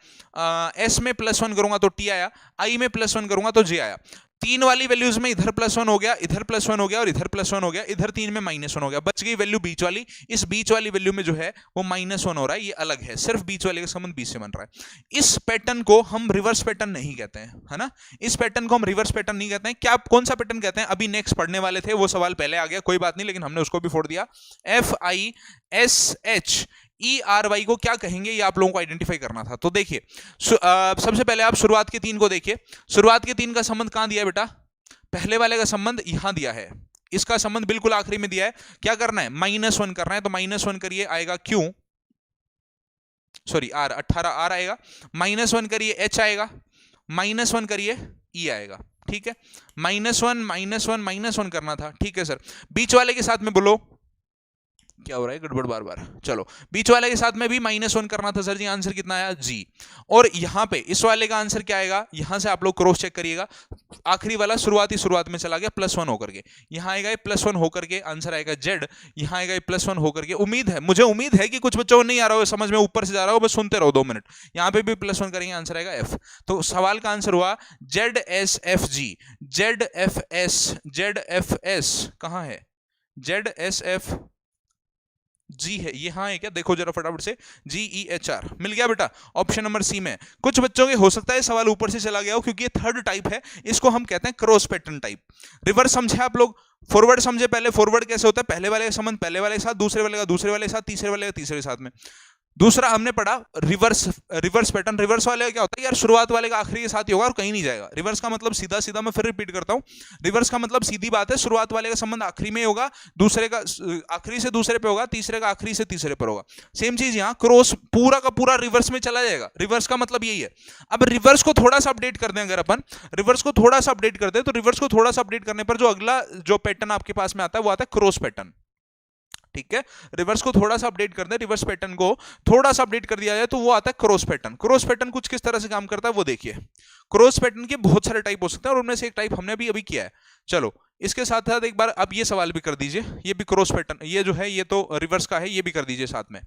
एस में +1 करूंगा तो T आया, आई में +1 करूंगा तो J आया। तीन वाली वैल्यूज में इधर +1 हो गया, इधर +1 हो गया और इधर +1 हो गया, इधर तीन में -1 हो गया, बच गई वैल्यू बीच वाली। इस बीच वाली वैल्यू में जो है वो -1 हो रहा है, ये अलग है, सिर्फ बीच वाले का संबंध बीच से बन रहा है। इस पैटर्न को हम रिवर्स पैटर्न नहीं कहते हैं, है ना, इस पैटर्न को हम रिवर्स पैटर्न नहीं कहते हैं। क्या कौन सा पैटर्न कहते हैं, अभी नेक्स्ट पढ़ने वाले थे, वो सवाल पहले आ गया, कोई बात नहीं, लेकिन हमने उसको भी फोड़ दिया। FISHERY को क्या कहेंगे, ये आप लोगों को आइडेंटिफाई करना था। तो देखिए सबसे पहले आप शुरुआत के 3 को देखिए, शुरुआत के 3 का संबंध कहां दिया है बेटा, पहले वाले का संबंध यहां दिया है, इसका संबंध बिल्कुल आखिरी में दिया है। क्या करना है, -1 करना है, तो -1 करिए, आएगा Q, सॉरी R, 18 R आएगा, -1 करिए H आएगा, -1 करिए E आएगा, ठीक है। -1 करना था, ठीक है सर। बीच वाले के साथ में बोलो क्या हो रहा है, गड़बड़ बार बार। चलो बीच वाले के साथ में भी -1 करना था सर जी, आंसर कितना आया G। और यहां पे इस वाले का आंसर क्या आएगा, यहां से आप लोग क्रॉस चेक करिएगा, आखिरी वाला शुरुआत में चला गया +1 होकर के, यहां आएगा +1 होकर के, आंसर आएगा Z। यहां आएगा +1 होकर के, मुझे उम्मीद है कि कुछ बच्चों को नहीं आ रहा हो समझ में, ऊपर से जा रहा हो, बस सुनते रहो 2 मिनट। यहां पे भी +1 करेंगे, आंसर आएगा F। तो सवाल का आंसर हुआ ZSFG। ZFS कहां है, ZSF जी है, ये हाँ है क्या, देखो जरा फटाफट से, GEHR मिल गया बेटा, ऑप्शन नंबर सी में। कुछ बच्चों के हो सकता है सवाल ऊपर से चला गया हो, क्योंकि ये थर्ड टाइप है, इसको हम कहते हैं क्रॉस पैटर्न टाइप। रिवर्स समझे आप लोग, फॉरवर्ड समझे पहले। फॉरवर्ड कैसे होता है, पहले वाले का संबंध पहले वाले के साथ, दूसरे वाले का दूसरे वाले के साथ, तीसरे वाले का तीसरे के साथ में। दूसरा हमने पढ़ा रिवर्स पैटर्न। रिवर्स वाले का क्या होता है यार, शुरुआत वाले का आखिरी के साथ ही होगा और कहीं नहीं जाएगा। रिवर्स का मतलब सीधा सीधा, मैं फिर रिपीट करता हूं, रिवर्स का मतलब सीधी बात है, शुरुआत वाले का संबंध आखिरी में होगा, दूसरे का आखिरी से दूसरे पे होगा, तीसरे का आखिरी से तीसरे पर होगा। सेम चीज यहाँ क्रॉस पूरा का पूरा रिवर्स में चला जाएगा, रिवर्स का मतलब यही है। अब रिवर्स को थोड़ा सा अपडेट कर दें, अगर अपन रिवर्स को थोड़ा सा अपडेट कर दें, तो रिवर्स को थोड़ा सा अपडेट करने पर जो अगला जो पैटर्न आपके पास में आता है वो आता है क्रॉस पैटर्न, ठीक है। रिवर्स को थोड़ा सा अपडेट कर दे, रिवर्स पैटर्न को थोड़ा सा अपडेट कर दिया जाए तो वो आता है क्रॉस पैटर्न। क्रॉस पैटर्न कुछ किस तरह से काम करता है वो देखिए। क्रॉस पैटर्न के बहुत सारे टाइप हो सकते हैं और उनमें से एक टाइप हमने अभी किया है। चलो इसके साथ साथ एक बार अब ये सवाल भी कर दीजिए, ये भी क्रॉस पैटर्न, ये जो है ये तो रिवर्स का है, ये भी कर दीजिए साथ में।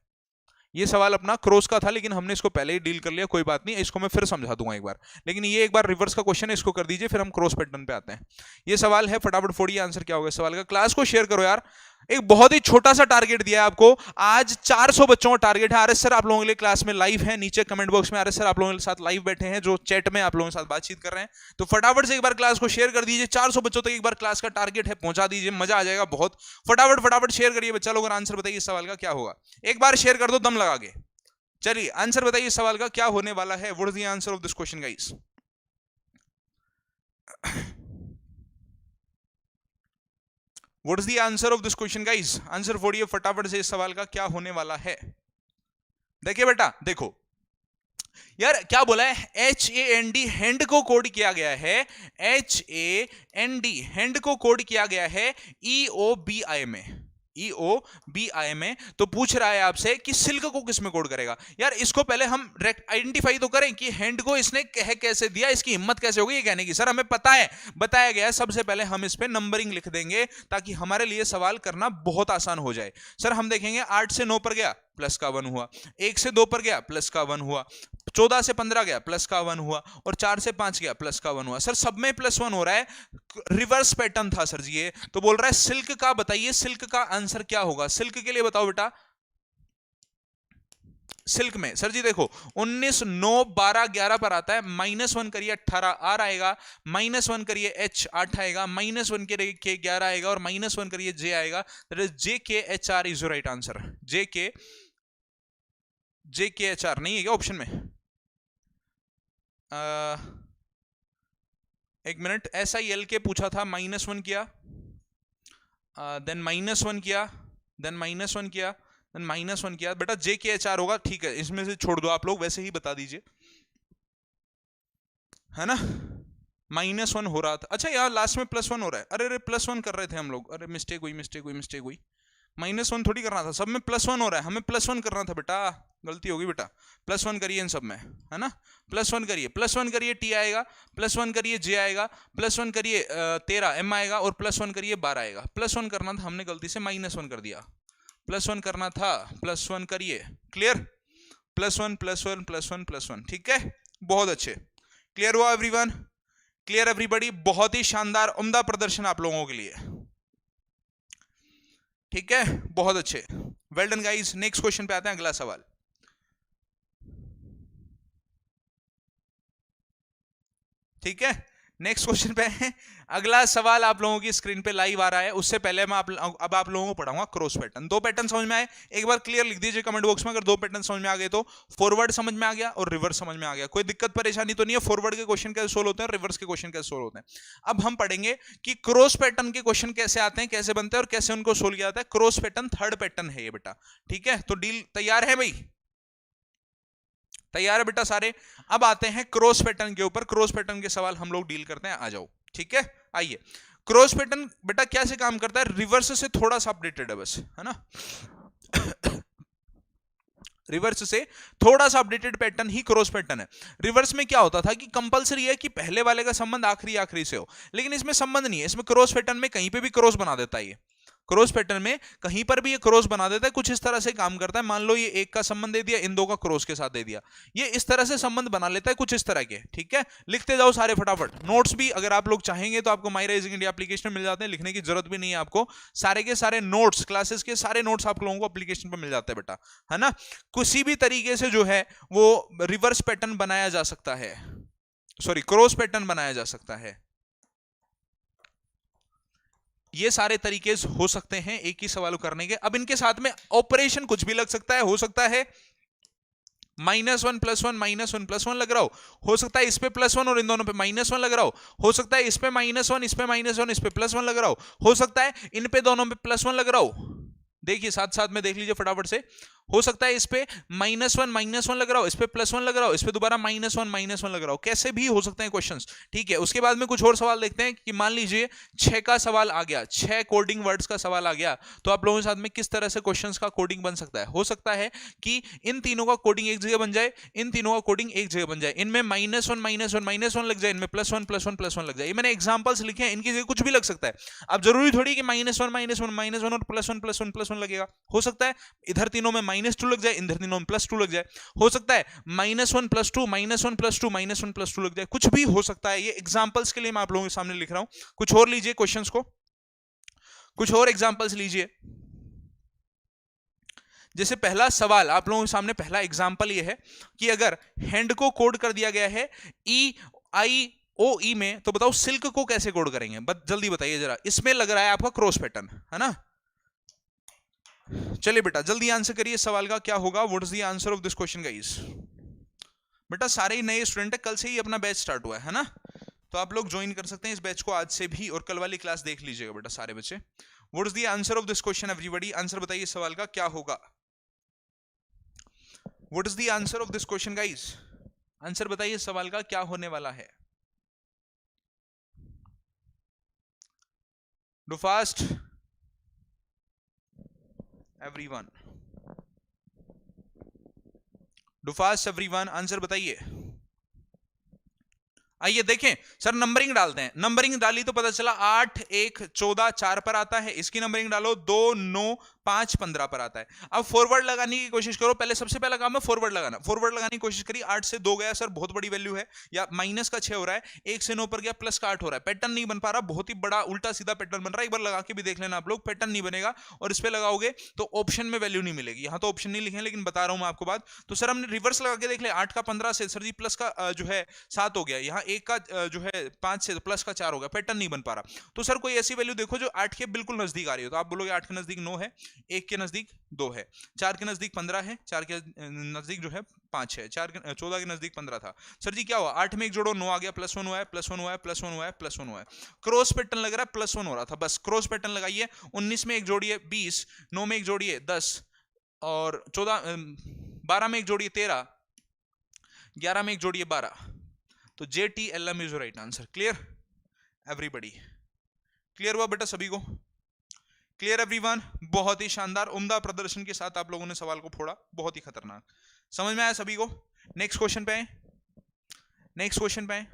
ये सवाल अपना क्रॉस का था, लेकिन हमने इसको पहले ही डील कर लिया, कोई बात नहीं, इसको मैं फिर समझा दूंगा एक बार। लेकिन ये एक बार रिवर्स का क्वेश्चन है, इसको कर दीजिए, फिर हम क्रॉस पैटर्न पे आते हैं। ये सवाल है, फटाफट फोड़िए, आंसर क्या होगा सवाल का। क्लास को शेयर करो यार, एक बहुत ही छोटा सा टारगेट दिया है आपको, आज 400 बच्चों का टारगेट है। आरएस सर आप लोगों के लिए क्लास में लाइव है, नीचे कमेंट बॉक्स में आरएस सर आप लोगों के साथ लाइव बैठे हैं, जो चैट में आप लोगों के साथ बातचीत कर रहे हैं। तो फटाफट से एक बार क्लास को शेयर कर दीजिए, 400 बच्चों तक एक बार क्लास का टारगेट है, पहुंचा दीजिए, मजा आ जाएगा बहुत। फटाफट शेयर करिए बच्चा लोग, आंसर बताइए इस सवाल का क्या होगा। एक बार शेयर कर दो दम लगा के। चलिए आंसर बताइए इस सवाल का क्या होने वाला है। What is the answer of this question guys. What is the answer of this question guys, answer फोड़िए फटाफट से, इस सवाल का क्या होने वाला है। देखिए बेटा देखो यार क्या बोला है, HAND हैंड को कोड किया गया है, HAND हैंड को कोड किया गया है EOBI में, EOBI में। तो पूछ रहा है आपसे कि सिल्क को किस में कोड करेगा। यार इसको पहले हम आइडेंटिफाई तो करें कि हैंड को इसने कह कैसे दिया, इसकी हिम्मत कैसे होगी ये कहने की। सर हमें पता है, बताया गया है, सबसे पहले हम इस पे नंबरिंग लिख देंगे ताकि हमारे लिए सवाल करना बहुत आसान हो जाए। सर हम देखेंगे 8 से 9 पर गया प्लस का 1 हुआ, 1 से 2 पर गया प्लस का 1 हुआ, 14 से 15 गया प्लस का 1 हुआ, और 4 से 5 गया प्लस का 1 हुआ। सर सब में +1 हो रहा है, रिवर्स पैटर्न था सर जी ये। तो बोल रहा है सिल्क का बताइए, सिल्क का आंसर क्या होगा। सिल्क के लिए बताओ बेटा, सिल्क में सर जी देखो 19, 9, 12, 11 पर आता है, -1 करिए 18 R आएगा, -1 करिए H 8 आएगा, -1 करिए K 11 आएगा, और -1 करिए J आएगा। That is JKHR is right answer. JKHR नहीं है क्या ऑप्शन में? एक मिनट, SILK पूछा था, -1 किया, देन -1 किया, देन -1 किया, देन -1 किया। बेटा JKHR होगा, ठीक है, इसमें से छोड़ दो आप लोग, वैसे ही बता दीजिए, है ना। -1 हो रहा था, अच्छा यार लास्ट में +1 हो रहा है। अरे +1 कर रहे थे हम लोग, अरे मिस्टेक हुई -1 थोड़ी करना था, सब में +1 हो रहा है, हमें +1 करना था बेटा, गलती होगी बेटा। +1 करिए इन सब में, है ना, +1 करिए T आएगा, +1 करिए J आएगा, +1 करिए 13 M आएगा, और +1 करिए 12 आएगा। +1 करना था, हमने गलती से -1 कर दिया। +1 करना था, +1 करिए। क्लियर? +1 +1 +1 +1, ठीक है, बहुत अच्छे। क्लियर हुआ एवरीवन? Clear everybody? बहुत ही शानदार उम्दा प्रदर्शन आप लोगों के लिए, ठीक है, बहुत अच्छे, well done guys. Next question पे आते हैं, अगला सवाल। ठीक है, नेक्स्ट क्वेश्चन पे है। अगला सवाल आप लोगों की स्क्रीन पे लाइव आ रहा है, उससे पहले मैं अब आप लोगों को पढ़ाऊंगा क्रॉस पैटर्न। दो पैटर्न समझ में आए? एक बार क्लियर लिख दीजिए कमेंट बॉक्स में, अगर दो पैटर्न समझ में आ गए तो। फॉरवर्ड समझ में आ गया और रिवर्स समझ में आ गया, कोई दिक्कत परेशानी तो नहीं है? फॉरवर्ड के क्वेश्चन कैसे सोल्व होते हैं, रिवर्स के क्वेश्चन कैसे सोल्व होते हैं। अब हम पढ़ेंगे कि क्रॉस पैटर्न के क्वेश्चन कैसे आते हैं, कैसे बनते हैं और कैसे उनको सोल्व किया जाता है। क्रॉस पैटर्न थर्ड पैटर्न है ये बेटा, ठीक है, तो डील तैयार है भाई? तैयार है बेटा सारे? अब आते हैं क्रॉस पैटर्न के ऊपर। क्रॉस पैटर्न के सवाल हम लोग डील करते हैं, आ जाओ, ठीक है। आइए, क्रॉस पैटर्न बेटा क्या से काम करता है? रिवर्स से थोड़ा सा अपडेटेड है बस, है ना। रिवर्स से थोड़ा सा अपडेटेड पैटर्न ही क्रॉस पैटर्न है। रिवर्स में क्या होता था कि कंपलसरी है कि पहले वाले का संबंध आखिरी से हो, लेकिन इसमें संबंध नहीं है। इसमें क्रॉस पैटर्न में कहीं पे भी क्रॉस बना देता है ये। क्रॉस पैटर्न में कहीं पर भी ये क्रॉस बना देता है, कुछ इस तरह से काम करता है। मान लो ये एक का संबंध दे दिया, इन दो का क्रॉस के साथ दे दिया, ये इस तरह से संबंध बना लेता है, कुछ इस तरह के, ठीक है। लिखते जाओ सारे फटाफट। नोट्स भी अगर आप लोग चाहेंगे तो आपको माई राइजिंग इंडिया एप्लीकेशन में मिल जाते हैं, लिखने की जरूरत भी नहीं है आपको। सारे के सारे नोट्स, क्लासेस के सारे नोट्स आप लोगों को एप्लीकेशन पर मिल जाते हैं बेटा, है ना। किसी भी तरीके से जो है वो रिवर्स पैटर्न बनाया जा सकता है, सॉरी क्रॉस पैटर्न बनाया जा सकता है। ये सारे तरीके हो सकते हैं एक ही सवाल करने के। अब इनके साथ में ऑपरेशन कुछ भी लग सकता है, हो सकता है -1 +1 -1 +1 लग रहा हो सकता है इस पे +1 और इन दोनों पे -1 लग रहा हो सकता है इस पे -1 इस पे -1 इस पे +1 लग रहा हो सकता है इन पे दोनों पे +1 लग रहा हो। देखिए साथ साथ में देख लीजिए फटाफट से। हो सकता है इस पे -1 लग रहा हो, इस पे +1 लग रहा हो, इस पे दोबारा -1 लग रहा हो, कैसे भी हो सकते हैं क्वेश्चंस, ठीक है। उसके बाद में कुछ और सवाल देखते हैं कि मान लीजिए 6 का सवाल आ गया, 6 कोडिंग वर्ड्स का सवाल आ गया, तो आप लोगों के साथ में किस तरह से क्वेश्चंस का कोडिंग बन सकता है। हो सकता है कि इन तीनों का कोडिंग एक जगह बन जाए, इन तीनों का कोडिंग एक जगह बन जाए, इनमें -1 लग जाए, इनमें +1 लग जाए। ये मैंने एग्जांपल्स लिखे हैं, इनकी जगह कुछ भी लग सकता है। अब जरूरी थोड़ी कि -1 और +1 लगेगा। हो सकता है इधर तीनों में -2 लग जाए, इधर तीनों में +2 लग जाए। हो सकता है -1 +2 -1 +2 -1 +2 लग जाए, कुछ भी हो सकता है। ये एग्जांपल्स के लिए मैं आप लोगों के सामने लिख रहा हूं। कुछ और लीजिए क्वेश्चंस को, कुछ और एग्जांपल्स लीजिए। जैसे पहला सवाल आप लोगों के सामने, पहला एग्जांपल ये है कि अगर हैंड को कोड कर दिया गया है EIOE में, तो बताओ सिल्क को कैसे कोड करेंगे, बस जल्दी बताइए जरा। इसमें लग रहा है आपका क्रॉस पैटर्न, है ना। चलिए बेटा जल्दी आंसर करिए सवाल का, क्या होगा, what is the answer of this question guys. बेटा सारे ही नए स्टूडेंट है, कल से ही अपना बैच स्टार्ट हुआ है ना, तो आप लोग ज्वाइन कर सकते हैं इस बैच को आज से भी, और कल वाली क्लास देख लीजिएगा बेटा सारे बच्चे। What is the answer of this question everybody, answer बताइए सवाल का क्या होगा। What is the answer of this question guys, answer बताइए सवाल का क्या होने वाला है। Do fast everyone, do fast everyone, answer बताइए। आइए देखें सर, नंबरिंग डालते हैं। नंबरिंग डाली तो पता चला 8 1 14 4 पर आता है। इसकी नंबरिंग डालो 2 9 5 15 पर आता है। अब फॉरवर्ड लगाने की कोशिश करो, पहले सबसे पहला काम है फॉरवर्ड लगाना। फॉरवर्ड लगाने की कोशिश करी, 8 से 2 गया सर, बहुत बड़ी वैल्यू है, या माइनस का 6 हो रहा है, 1 से 9 पर गया, प्लस का 8 हो रहा है। पैटर्न नहीं बन पा रहा, बहुत ही बड़ा उल्टा सीधा पैटर्न बन रहा है। एक बार लगा के भी देख लेना आप लोग, पैटर्न नहीं बनेगा। और इस पे लगाओगे तो ऑप्शन में वैल्यू नहीं मिलेगी। यहाँ तो ऑप्शन नहीं लिखे लेकिन बता रहा हूं मैं आपको बात। तो सर हमने रिवर्स लगा के देख लिया, 8 का 15 से सर जी प्लस का जो है 7 हो गया, यहाँ 1 का जो है 5 से प्लस का 4 हो गया, पैटर्न नहीं बन पा रहा। तो सर कोई ऐसी वैल्यू देखो जो 8 के बिल्कुल नजदीक आ रही हो, तो आप बोलोगे 8 के नजदीक 9 है, 1 के नजदीक 2 है, 4 के नजदीक 15 है, 4 के नजदीक जो है 5 है, 14 के नजदीक 15 था। सर जी क्या हुआ, 8 में एक जोड़ो 9 आ गया, +1 हुआ है, +1 हुआ है, +1 हुआ है, +1 हुआ है। क्रॉस पैटर्न लग रहा है, +1 हो रहा था, बस क्रॉस पैटर्न लगाइए। 19 में एक जोड़िए 20, 9 में एक जोड़िए 10, और 12 में एक जोड़िए 13, 11 में एक जोड़िए 12। तो JTLM is right answer. Clear everybody, clear हुआ बेटा सभी को, क्लियर एवरीवन। बहुत ही शानदार उम्दा प्रदर्शन के साथ आप लोगों ने सवाल को फोड़ा, बहुत ही खतरनाक, समझ में आया सभी को। नेक्स्ट क्वेश्चन पे आए, नेक्स्ट क्वेश्चन पे आए,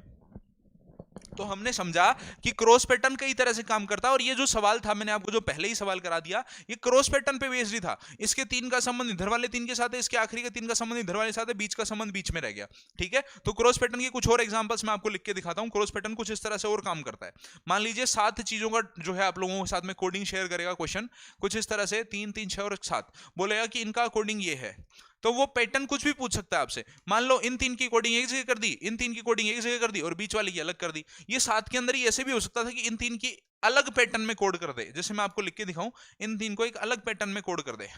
तो हमने समझा कि क्रॉस पैटर्न कई तरह से काम करता है, और ये जो सवाल था मैंने आपको जो पहले ही सवाल करा दिया, ये क्रॉस पैटर्न पे बेस्ड ही था। इसके 3 का संबंध इधर वाले 3 के साथ है, इसके आखिरी के 3 का संबंध इधर वाले साथ है, बीच का संबंध बीच में रह गया। ठीक है, तो क्रॉस पैटर्न के कुछ और एग्जांपल्स मैं आपको लिख के दिखाता हूं। क्रॉस पैटर्न कुछ इस तरह से और काम करता है। मान लीजिए 7 चीजों का जो है आप लोगों के साथ में कोडिंग शेयर करेगा क्वेश्चन, कुछ इस तरह से 3 3 6 और 7 बोलेगा कि इनका कोडिंग ये है, तो वो पैटर्न कुछ भी पूछ सकता है आपसे। मान लो इन 3 की कोडिंग एक जगह कर दी, इन 3 की कोडिंग एक जगह कर दी और बीच वाली की अलग कर दी। ये 7 के अंदर ही ऐसे भी हो सकता था कि इन 3 की अलग पैटर्न में कोड कर दे, जैसे मैं आपको लिख के दिखाऊं, इन 3 को एक अलग पैटर्न में कोड कर दे।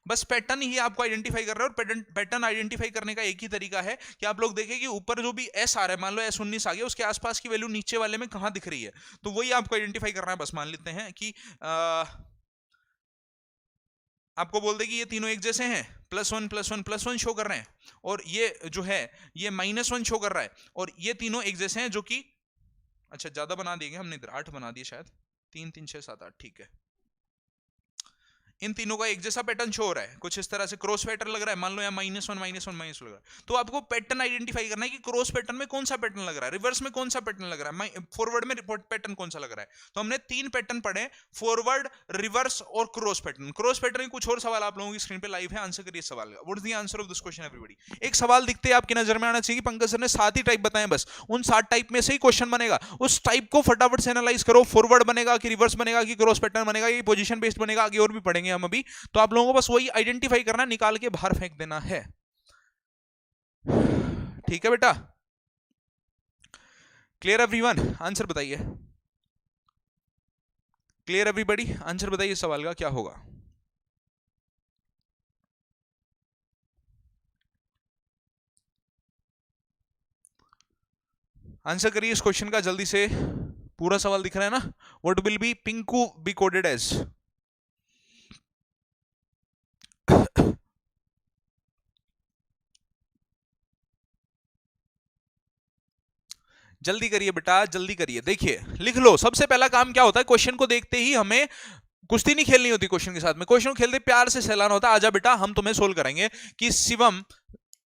बस पैटर्न ही आपको आइडेंटिफाई कर रहा है, और पैटर्न आइडेंटिफाई करने का एक ही तरीका है कि आप लोग देखें कि ऊपर जो भी एस आ रहा है, मान लो S19 आ गया, उसके आसपास की वैल्यू नीचे वाले में कहां दिख रही है, तो वही आपको आइडेंटिफाई करना है। बस मान लेते हैं कि आपको बोल दे कि ये तीनों एक जैसे हैं, +1 +1 +1 शो कर रहे हैं, और ये जो है ये -1 शो कर रहा है, और ये तीनों एक जैसे हैं, जो कि अच्छा ज्यादा बना दिए हमने, इधर 8 बना दिए शायद, 3 3 6 7 8, ठीक है। इन तीनों का एक जैसा पैटर्न शो हो रहा है, कुछ इस तरह से क्रॉस पैटर्न लग रहा है। मान लो यहाँ -1 -1 -1 लग रहा है, तो आपको पैटर्न आइडेंटिफाई करना है कि क्रॉस पैटर्न में कौन सा पैटर्न लग रहा है, रिवर्स में कौन सा पैटर्न लग रहा है, फॉरवर्ड में पैटर्न कौन सा लग रहा है। तो हमने 3 पैटर्न पढ़े, फॉरवर्ड, रिवर्स और क्रॉस पैटर्न। क्रॉस पैटर्न कुछ और सवाल आप लोगों की स्क्रीन पे लाइव है, आंसर करिए सवाल का। What is the answer of this question everybody. एक सवाल दिखते हैं आपकी नजर में आना चाहिए, पंकज सर ने 7 ही टाइप बताए, बस उन 7 टाइप में से ही क्वेश्चन बनेगा। उस टाइप को फटाफट से एनालाइज करो, फॉरवर्ड बनेगा कि रिवर्स बनेगा कि क्रॉस पैटर्न बनेगा, ये पोजीशन बेस्ड बनेगा, आगे और भी पढ़ेंगे हम अभी। तो आप लोगों को बस वही आइडेंटिफाई करना, निकाल के बाहर फेंक देना है। ठीक है बेटा, क्लियर एवरीवन। आंसर बताइए, क्लियर एवरीबॉडी, आंसर बताइए सवाल का क्या होगा। आंसर करिए इस क्वेश्चन का जल्दी से, पूरा सवाल दिख रहा है ना। What will be Pinku be coded as. जल्दी करिए बेटा, जल्दी करिए। देखिए लिख लो, सबसे पहला काम क्या होता है, क्वेश्चन को देखते ही हमें कुश्ती नहीं खेलनी होती क्वेश्चन के साथ में, क्वेश्चन खेलते प्यार से सहलाना होता है। आजा बेटा हम तुम्हें सोल्व करेंगे कि शिवम,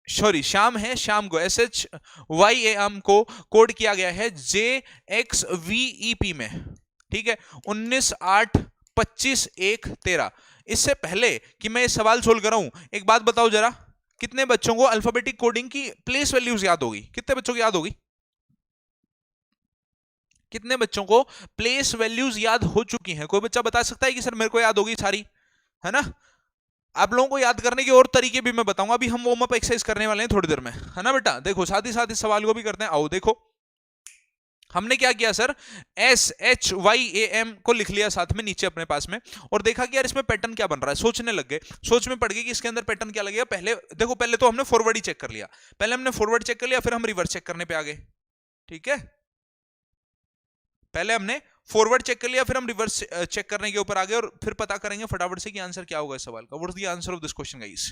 सॉरी श्याम है, श्याम को SHYAM को कोड किया गया है JXVEP में, ठीक है, 19 8 25 1 13। इससे पहले कि मैं इस सवाल सोल्व कराऊं, एक बात बताओ जरा, कितने बच्चों को अल्फाबेटिक कोडिंग की प्लेस वैल्यूज याद होगी, कितने बच्चों को याद होगी, कितने बच्चों को प्लेस वैल्यूज याद हो चुकी हैं। कोई बच्चा बता सकता है कि सर मेरे को याद होगी सारी, है ना। आप लोगों को याद करने के और तरीके भी मैं बताऊंगा, अभी हम वार्म अप एक्सरसाइज करने वाले हैं थोड़ी देर में, है ना बेटा। देखो साथ ही साथ इस सवाल को भी करते हैं। आओ देखो हमने क्या किया सर, SHYAM को लिख लिया साथ में नीचे अपने पास में, और देखा कि यार इसमें पैटर्न क्या बन रहा है, सोचने लग गए, सोच में पड़ गए कि इसके अंदर पैटर्न क्या लगेगा। पहले देखो, पहले तो हमने फॉरवर्ड ही चेक कर लिया, पहले हमने फॉरवर्ड चेक कर लिया, फिर हम रिवर्स चेक करने पे आ गए, ठीक है। पहले हमने फॉरवर्ड चेक कर लिया, फिर हम रिवर्स चेक करने के ऊपर आ गए, और फिर पता करेंगे फटाफट से कि आंसर क्या होगा इस सवाल का। What is the answer of this question guys,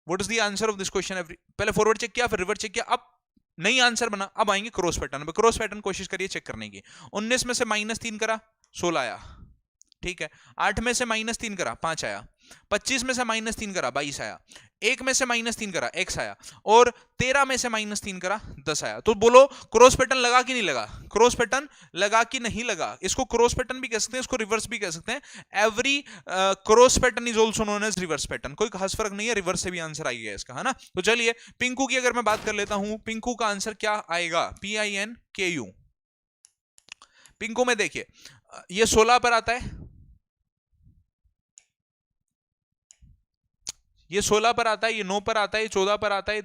what is the answer of this question. पहले फॉरवर्ड चेक किया, फिर रिवर्स चेक किया, अब नहीं आंसर बना, अब आएंगे क्रॉस पैटर्न पे। क्रॉस पैटर्न कोशिश करिए चेक करने की। 19 में से -3 करा, 16 आया, ठीक है। 8 में से -3 करा, 5 आया। 25 में से -3 करा, 22 आया। 1 में से -3 करा, x आया। और 13 में से -3 करा, 10 आया। तो बोलो क्रॉस पैटर्न लगा कि नहीं लगा, क्रॉस पैटर्न लगा कि नहीं लगा। इसको क्रॉस पैटर्न भी कह सकते हैं, इसको रिवर्स भी कह सकते हैं। Every cross pattern is also known as reverse pattern, कोई खास फर्क नहीं है, रिवर्स से भी आंसर आ गया इसका, है ना। तो चलिए पिंकू की अगर मैं बात कर लेता हूं, पिंकू का आंसर क्या आएगा, PINKU। पिंकू में देखिए ये 16 पर आता है, ये 16 पर आता है, ये 9 पर आता है, ये 14 पर आता है,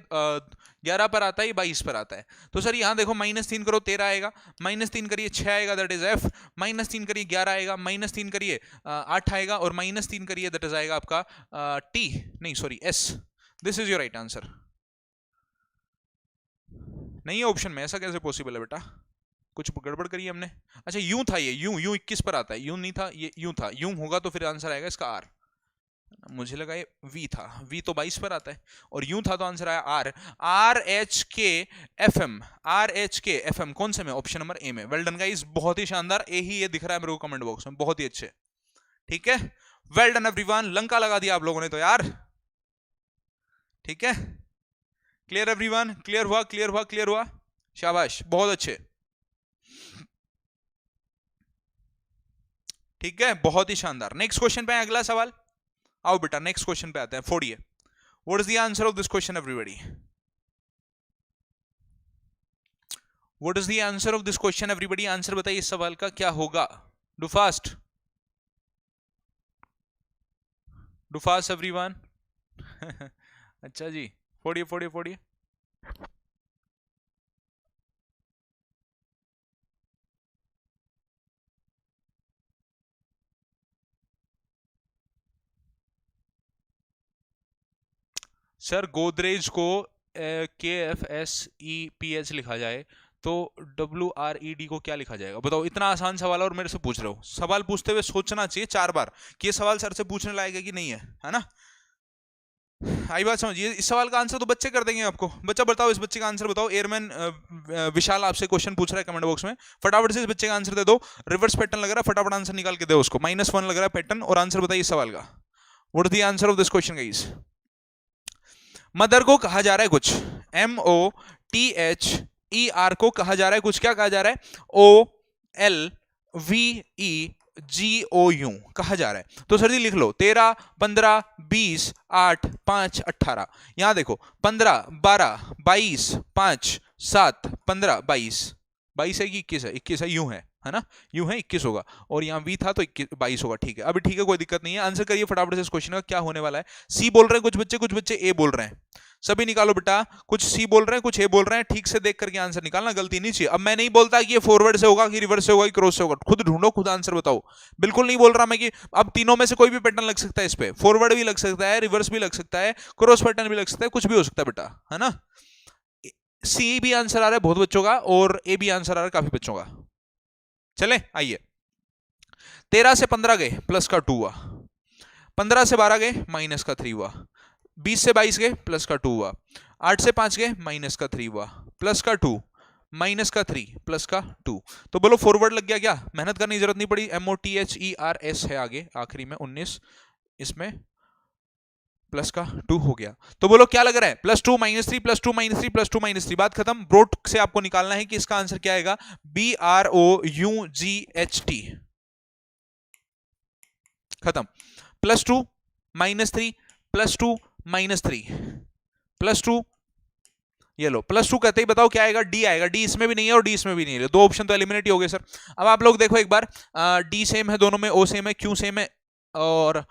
11 पर आता है, ये 22 पर आता है। तो सर यहां देखो -3 करो 13 आएगा, -3 करिए 6 आएगा, दैट इज F। -3 करिए 11 आएगा, -3 करिए 8 आएगा, और -3 करिए दैट इज आएगा आपका T, नहीं sorry S। This is your right answer. नहीं है ऑप्शन में, ऐसा कैसे पॉसिबल है बेटा, कुछ गड़बड़ करी हमने। अच्छा यूं था, ये यूं 21 पर आता है, यूं नहीं था, ये यूं था, यूं होगा तो फिर आंसर आएगा इसका R। मुझे लगा ये V था, V तो 22 पर आता है, और यूं था तो आंसर आया R। RHKFM, RHKFM कौन से में, ऑप्शन नंबर A में। वेल डन गाइस, बहुत ही शानदार। A ही ये दिख रहा है मेरे को कमेंट बॉक्स में, बहुत ही अच्छे, ठीक है। वेल डन एवरीवन, लंका लगा दिया आप लोगों ने तो यार, ठीक है। क्लियर एवरीवन, क्लियर हुआ, क्लियर हुआ, क्लियर हुआ, शाबाश, बहुत अच्छे। ठीक है, बहुत ही शानदार। नेक्स्ट क्वेश्चन पे है अगला सवाल। आओ बेटा नेक्स्ट क्वेश्चन पे आते हैं, फोड़िए। What is the answer of this question everybody? What is the answer of this question everybody? Answer बताइए इस सवाल का क्या होगा। Do fast, do fast everyone. अच्छा जी, फोड़िए फोड़िए फोड़िए। सर गोदरेज को KFSEPH लिखा जाए तो WRED को क्या लिखा जाएगा? बताओ, इतना आसान सवाल है और मेरे से पूछ रहे हो। सवाल पूछते हुए सोचना चाहिए 4 बार कि ये सवाल सर से पूछने लायक है कि नहीं है ना? आई बात समझिए। इस सवाल का आंसर तो बच्चे कर देंगे आपको। बच्चा बताओ, इस बच्चे का आंसर बताओ। एयरमैन विशाल आपसे क्वेश्चन पूछ रहा है कमेंट बॉक्स में, फटाफट से इस बच्चे का आंसर दे दो। रिवर्स पैटर्न लग रहा है, फटाफट आंसर निकाल के दो उसको। -1 लग रहा है पैटर्न, और आंसर बताइए इस सवाल का। What is the answer of this question guys? Mother को कहा जा रहा है कुछ, MOTHER को कहा जा रहा है कुछ, क्या कहा जा रहा है? OLVEGOU कहा जा रहा है। तो सर जी लिख लो 13, 15, 20, 8, 5, 18। यहां देखो 15, 12, 22, 5, 7, 15, 22। 22 है कि 21 है? 21 है, यूं है ना? यूं है 21 होगा, और यहाँ V था तो 22 होगा। ठीक है, अभी ठीक है, कोई दिक्कत नहीं है। आंसर करिए फटाफट से इस क्वेश्चन का, क्या होने वाला है। सी बोल रहे हैं कुछ बच्चे ए बोल रहे हैं। सभी निकालो बेटा, कुछ सी बोल रहे हैं, कुछ ए बोल रहे हैं। ठीक से देख करके आंसर निकालना, गलती नहीं चाहिए। अब मैं नहीं बोलता कि ये फॉरवर्ड से होगा कि रिवर्स से होगा कि क्रॉस से होगा, खुद ढूंढो, खुद आंसर बताओ। बिल्कुल नहीं बोल रहा मैं कि अब तीनों में से कोई भी पैटर्न लग सकता है। इस पे फॉरवर्ड भी लग सकता है, रिवर्स भी लग सकता है, क्रॉस पैटर्न भी लग सकता है, कुछ भी हो सकता है बेटा, है ना? सी भी आंसर आ रहा है बहुत बच्चों का, और ए भी आंसर आ रहा है काफी बच्चों का। चले आइए, 13 से 15 गए, प्लस का 2 हुआ। 15 से 12 गए, माइनस का 3 हुआ। 20 से 22 गए, प्लस का 2 हुआ। 8 से 5 गए, माइनस का 3 हुआ, प्लस का 2, माइनस का 3, प्लस का 2। तो बोलो फॉरवर्ड लग गया क्या? मेहनत करने की जरूरत नहीं पड़ी। MOTHERS है आगे आखिरी में 19, इसमें प्लस का 2 हो गया। तो बोलो क्या लग रहा है? +2 -3 +2 -3 +2 -3, बात खत्म। ब्रोट से आपको निकालना है कि इसका आंसर क्या आएगा। BROUGHT, खत्म। +2 -3 +2 -3 +2, ये लो +2 कहते ही बताओ क्या आएगा? डी आएगा। डी इसमें भी नहीं है और डी इसमें भी नहीं है, दो ऑप्शन तो एलिमिनेट ही हो गए सर। अब आप लोग देखो एक बार, डी सेम है दोनों में, ओ सेम है, क्यू सेम है, और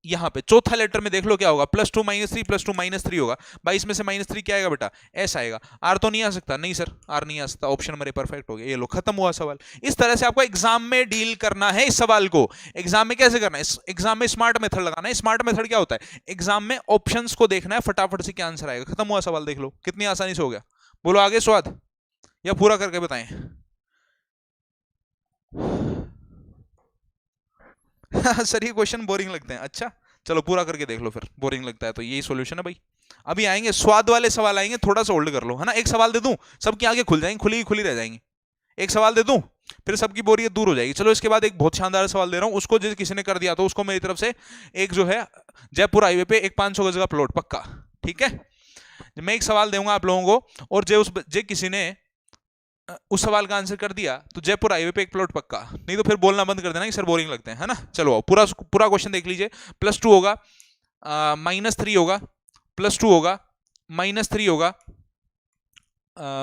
यहां पे चौथा लेटर में देख लो क्या होगा। +2 -3 +2 -3 होगा। 22 में से -3 क्या आएगा बेटा? एस आएगा। आर तो नहीं आ सकता? नहीं सर, आर नहीं आ सकता। ऑप्शन मेरे परफेक्ट हो गया। ये लो खत्म हुआ सवाल। इस तरह से आपको एग्जाम में डील करना है इस सवाल को। एग्जाम में कैसे करना है? एग्जाम में स्मार्ट मेथड लगाना है। स्मार्ट मेथड क्या होता है? एग्जाम में ऑप्शंस को देखना है, फटाफट से क्या आंसर आएगा। खत्म हुआ सवाल, देख लो कितनी आसानी से हो गया। बोलो आगे स्वाद, या पूरा करके बताएं? सर ये क्वेश्चन बोरिंग लगते हैं। अच्छा चलो पूरा करके देख लो, फिर बोरिंग लगता है तो यही सॉल्यूशन है भाई। अभी आएंगे स्वाद वाले सवाल आएंगे, थोड़ा सा होल्ड कर लो, है ना? एक सवाल दे दूं, सबकी आगे खुल जाएंगी, खुली खुली रह जाएंगी। एक सवाल दे दूं, फिर सबकी बोरियत दूर हो जाएगी। चलो इसके बाद एक बहुत शानदार सवाल दे रहा हूं, उसको जो किसी ने कर दिया तो उसको मेरी तरफ से एक जो है जयपुर हाईवे पे एक 500 गज का प्लॉट पक्का। ठीक है, मैं एक सवाल दूंगा आप लोगों को, और जो किसी ने उस सवाल का आंसर कर दिया तो जयपुर हाईवे पे एक प्लॉट पक्का। नहीं तो फिर बोलना बंद कर देना कि सर बोरिंग लगते हैं, है ना? चलो पूरा पूरा क्वेश्चन देख लीजिए। +2 होगा, -3 होगा, +2 होगा, -3 होगा,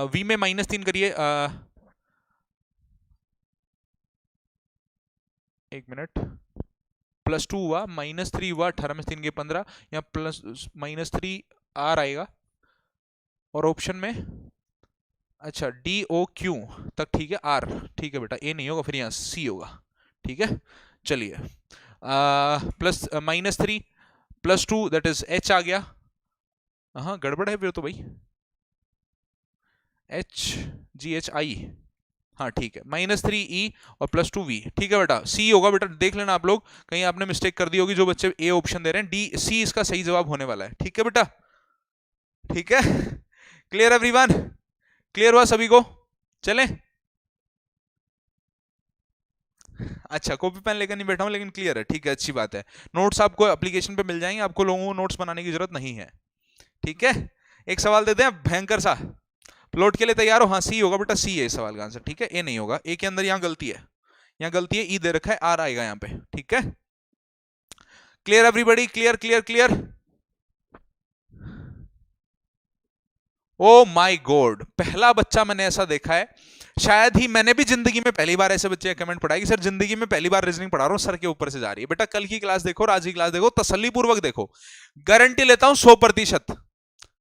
V में -3 करिए, एक मिनट। +2 हुआ, -3 हुआ, 18 में 3 के 15, यहाँ प्लस -3 R आएगा, और ऑप्शन में अच्छा DOQ तक, ठीक है। R ठीक है बेटा, A नहीं होगा, फिर यहाँ C होगा। ठीक है, चलिए प्लस -3 +2 दैट इज H आ गया। हाँ गड़बड़ है फिर तो भाई, HGHI, हाँ ठीक है। -3E और +2 V, ठीक है बेटा। C होगा बेटा, देख लेना आप लोग, कहीं आपने मिस्टेक कर दी होगी जो बच्चे A ऑप्शन दे रहे हैं। C इसका सही जवाब होने वाला है। ठीक है बेटा, ठीक है। Clear everyone? क्लियर हुआ सभी को? चलें? अच्छा कॉपी पेन लेकर नहीं बैठा हूं, लेकिन क्लियर है। ठीक है, अच्छी बात है। नोट्स आपको एप्लीकेशन पे मिल जाएंगे, आपको लोगों को नोट्स बनाने की जरूरत नहीं है। ठीक है, एक सवाल देते हैं भयंकर सा। प्लॉट के लिए तैयार हो? हाँ सी होगा बेटा, सी है इस सवाल का आंसर। ठीक है, ए नहीं होगा, ए के अंदर यहाँ गलती है, यहाँ गलती है, ई दे रखा है, आर आएगा यहाँ पे, ठीक है। Clear everybody, clear clear clear. Oh my God, पहला बच्चा मैंने ऐसा देखा है, शायद ही मैंने भी जिंदगी में पहली बार ऐसे बच्चे कमेंट पढ़ा कि सर जिंदगी में पहली बार रीजनिंग पढ़ा रहा हूं, सर के ऊपर से जा रही है। बेटा कल की क्लास देखो और आज की क्लास देखो, तसल्ली पूर्वक देखो, गारंटी लेता हूं 100%,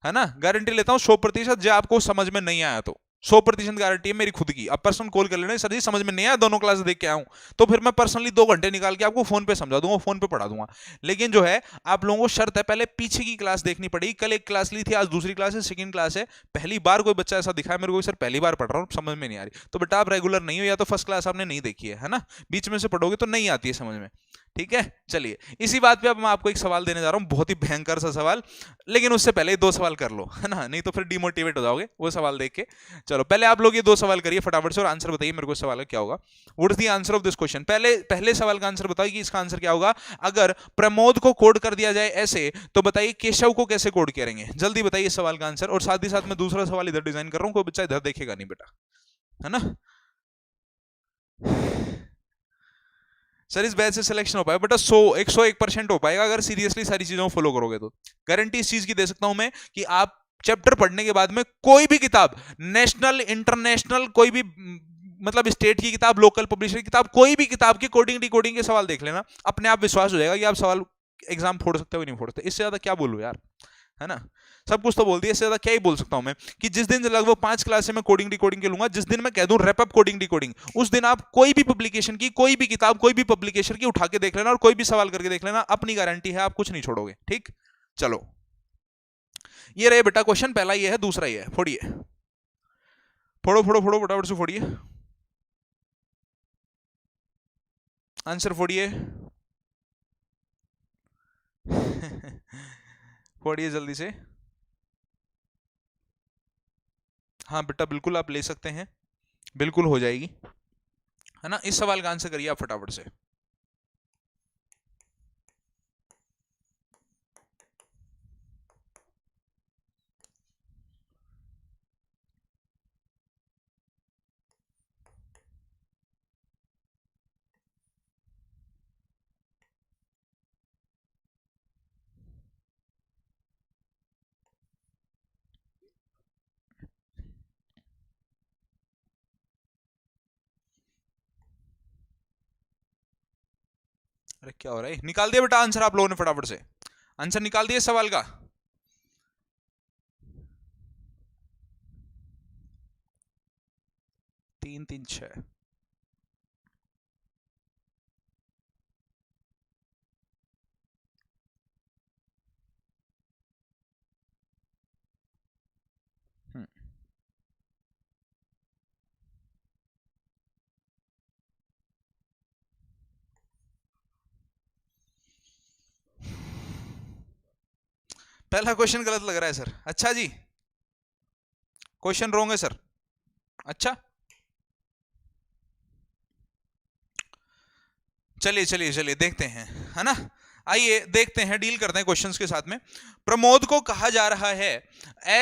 है ना, गारंटी लेता हूं 100%, जो आपको समझ में नहीं आया तो 100% गारंटी है मेरी खुद की। अब पर्सनल कॉल कर लेना, सर जी समझ में नहीं आया, दोनों क्लास देख के आऊं, तो फिर मैं पर्सनली 2 घंटे निकाल के आपको फोन पे समझा दूंगा, फोन पे पढ़ा दूंगा। लेकिन जो है आप लोगों को शर्त है, पहले पीछे की क्लास देखनी पड़ेगी। कल एक क्लास ली थी, आज दूसरी क्लास है, सेकंड क्लास है। पहली बार कोई बच्चा ऐसा दिखाया मेरे को, सर पहली बार पढ़ रहा हूँ, समझ में नहीं आ रही, तो बेटा आप रेगुलर नहीं हो, या तो फर्स्ट क्लास आपने नहीं देखी है ना, बीच में से पढ़ोगे तो नहीं आती है समझ में, ठीक है। चलिए इसी बात पे अब मैं आपको एक सवाल देने जा रहा हूं, बहुत ही भयंकर सा सवाल, लेकिन उससे पहले 2 सवाल कर लो, है ना, नहीं तो फिर डिमोटिवेट हो जाओगे वो सवाल देख के। चलो पहले आप लोग ये 2 सवाल करिए फटाफट से और आंसर बताइए मेरे को, सवाल का क्या होगा, what is the answer of this question. पहले सवाल का आंसर बताइए कि इसका आंसर क्या होगा। अगर प्रमोद को कोड कर दिया जाए ऐसे, तो बताइए केशव को कैसे कोड करेंगे, जल्दी बताइए इस सवाल का आंसर। और साथ ही साथ मैं दूसरा सवाल इधर डिजाइन कर रहा हूं, कोई बच्चा इधर देखेगा नहीं बेटा, है ना। सर इस बैच से सिलेक्शन हो पाएगा बेटा, 101% हो पाएगा अगर सीरियसली सारी चीजों को फॉलो करोगे तो। गारंटी इस चीज की दे सकता हूं मैं कि आप चैप्टर पढ़ने के बाद में कोई भी किताब, नेशनल इंटरनेशनल, कोई भी मतलब स्टेट की किताब, लोकल पब्लिशर की किताब, कोई भी किताब की कोडिंग डिकोडिंग के सवाल देख लेना, अपने आप विश्वास हो जाएगा कि आप सवाल एग्जाम फोड़ सकते हो नहीं फोड़ सकते। इससे ज्यादा क्या बोलूं यार, है ना, सब कुछ तो बोल दिया, इससे ज्यादा क्या ही बोल सकता हूं मैं। कि जिस दिन लगभग 5 क्लास से मैं कोडिंग डिकोडिंग के लूंगा, जिस दिन मैं कह दूं रैप अप कोडिंग डिकोडिंग, उस दिन आप कोई भी पब्लिकेशन की, कोई भी किताब, कोई भी पब्लिकेशन की उठा के देख लेना और कोई भी सवाल करके देख लेना, अपनी गारंटी है आप कुछ नहीं छोड़ोगे, ठीक। चलो ये रहे बेटा क्वेश्चन, पहला ये है, दूसरा ये है, फोड़िए, फोड़ो फोड़ो फोड़ो फटाफट से फोड़िए, आंसर फोड़िए फोड़िए जल्दी से। हाँ बेटा बिल्कुल आप ले सकते हैं, बिल्कुल हो जाएगी, है ना। इस सवाल का आंसर करिए आप फटाफट से। अरे क्या हो रहा है, निकाल दिया बेटा आंसर आप लोगों ने फटाफट से, आंसर निकाल दिया सवाल का। तीन तीन छह, पहला क्वेश्चन गलत लग रहा है सर, अच्छा जी, क्वेश्चन रॉन्ग है सर, अच्छा चलिए चलिए चलिए देखते हैं, है ना, आइए देखते हैं, डील करते हैं क्वेश्चंस के साथ में। प्रमोद को कहा जा रहा है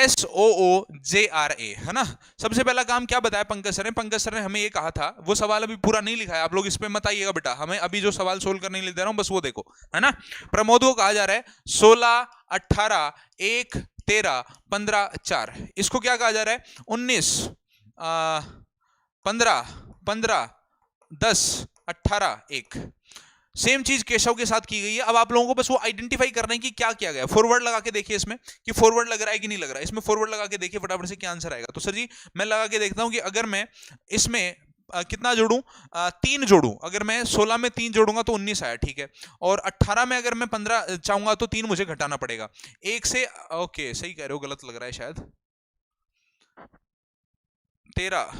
SOOJRA, है ना। सबसे पहला काम क्या बताया पंकज सर ने, पंकज सर ने हमें ये कहा था, वो सवाल अभी पूरा नहीं लिखा है, आप लोग इस पे मत आइएगा बेटा, हमें अभी जो सवाल सोल्व करने के लिए दे रहा हूं बस वो देखो, है ना। प्रमोद को कहा जा रहा है 16, 18, 1, 13, 15, 4, इसको क्या कहा जा रहा है 19, 15, 15, 10, 18, 1। सेम चीज केशव के साथ की गई है। अब आप लोगों को बस वो आइडेंटिफाई करना है कि क्या किया गया है। फॉरवर्ड लगा के देखिए इसमें कि फॉरवर्ड लग रहा है कि नहीं लग रहा है, इसमें फॉरवर्ड लगा के देखिए फटाफट से क्या आंसर आएगा। तो सर जी मैं लगा के देखता हूं कि अगर मैं इसमें कितना जोड़ूं, 3 जोड़ूं, अगर मैं 16 में 3 जोड़ूंगा तो 19 आया, ठीक है। और 18 में अगर मैं 15 चाहूंगा तो 3 मुझे घटाना पड़ेगा, 1 से, ओके सही कह रहे हो, गलत लग रहा है शायद, 13,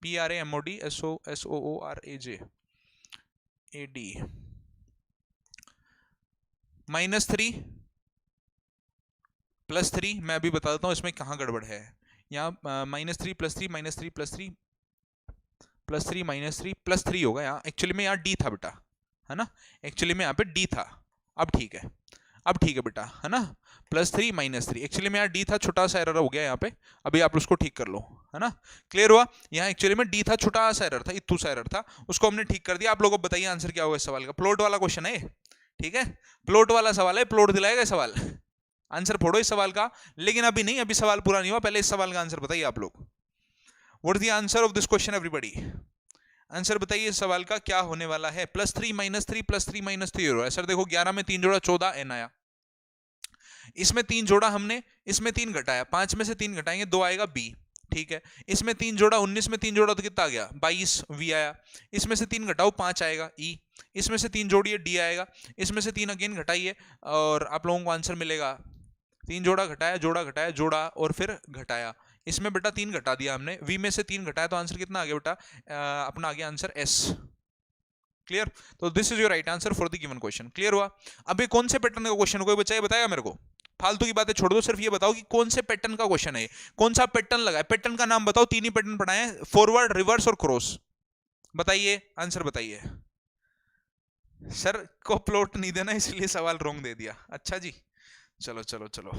PRAMOD SOORAJ -3 +3, मैं अभी बता देता हूं इसमें कहां गड़बड़ है। यहाँ -3 +3 -3 +3 +3 -3 +3 होगा यहाँ, एक्चुअली में यहाँ D था बेटा, है ना, एक्चुअली में यहाँ पे D था। अब ठीक है, अब ठीक है बेटा, है ना, +3 -3, एक्चुअली में यहाँ D था, छोटा सा एरर हो गया यहाँ पे, अभी आप उसको ठीक कर लो, है ना, क्लियर हुआ। यहाँ एक्चुअली में डी था, छोटा सा एरर था, इतू सा एरर था, उसको हमने ठीक कर दिया। आप लोगों को बताइए आंसर क्या होगा इस सवाल का। प्लॉट वाला क्वेश्चन है, ठीक है, प्लॉट वाला सवाल है, प्लॉट दिलाएगा सवाल, आंसर फोड़ो इस सवाल का। लेकिन अभी नहीं, अभी सवाल पूरा नहीं हुआ, पहले इस सवाल का आंसर बताइए आप लोग। What is the answer of this question everybody? Answer बताइए इस सवाल का क्या होने वाला है। +3 -3 +3 -3 हो रहा है सर। देखो 11 में 3 जोड़ा 14 n आया, इसमें 3 जोड़ा हमने, इसमें 3 घटाया, 5 में से 3 घटाएंगे 2 आएगा b, ठीक है। इसमें 3 जोड़ा, 19 में 3 जोड़ा तो कितना आ गया 22 v आया। इसमें से 3 घटाओ 5 आएगा e। इसमें से 3 जोड़िए d आएगा। इसमें से 3 अगेन घटाइए और आप लोगों को आंसर मिलेगा 3 जोड़ा घटाया, जोड़ा घटाया, जोड़ा और फिर घटाया। इसमें बेटा 3 घटा दिया हमने, v में से 3 घटाया तो आंसर कितना आ गया बेटा, अपना आ गया आंसर s। क्लियर? तो this is your right answer for the given question. Clear हुआ? अब ये कौन से पैटर्न का क्वेश्चन, कोई बच्चा ये बताएगा मेरे को? फालतू की बातें छोड़ दो, सिर्फ ये बताओ कि कौन से पैटर्न का क्वेश्चन है, कौन सा पैटर्न लगा है। पैटर्न का नाम बताओ, 3 ही पैटर्न पढ़ाए हैं, फॉरवर्ड, रिवर्स और क्रॉस। बताइए, आंसर बताइए। सर को प्लॉट नहीं देना इसलिए सवाल रॉन्ग दे दिया, अच्छा जी, चलो चलो चलो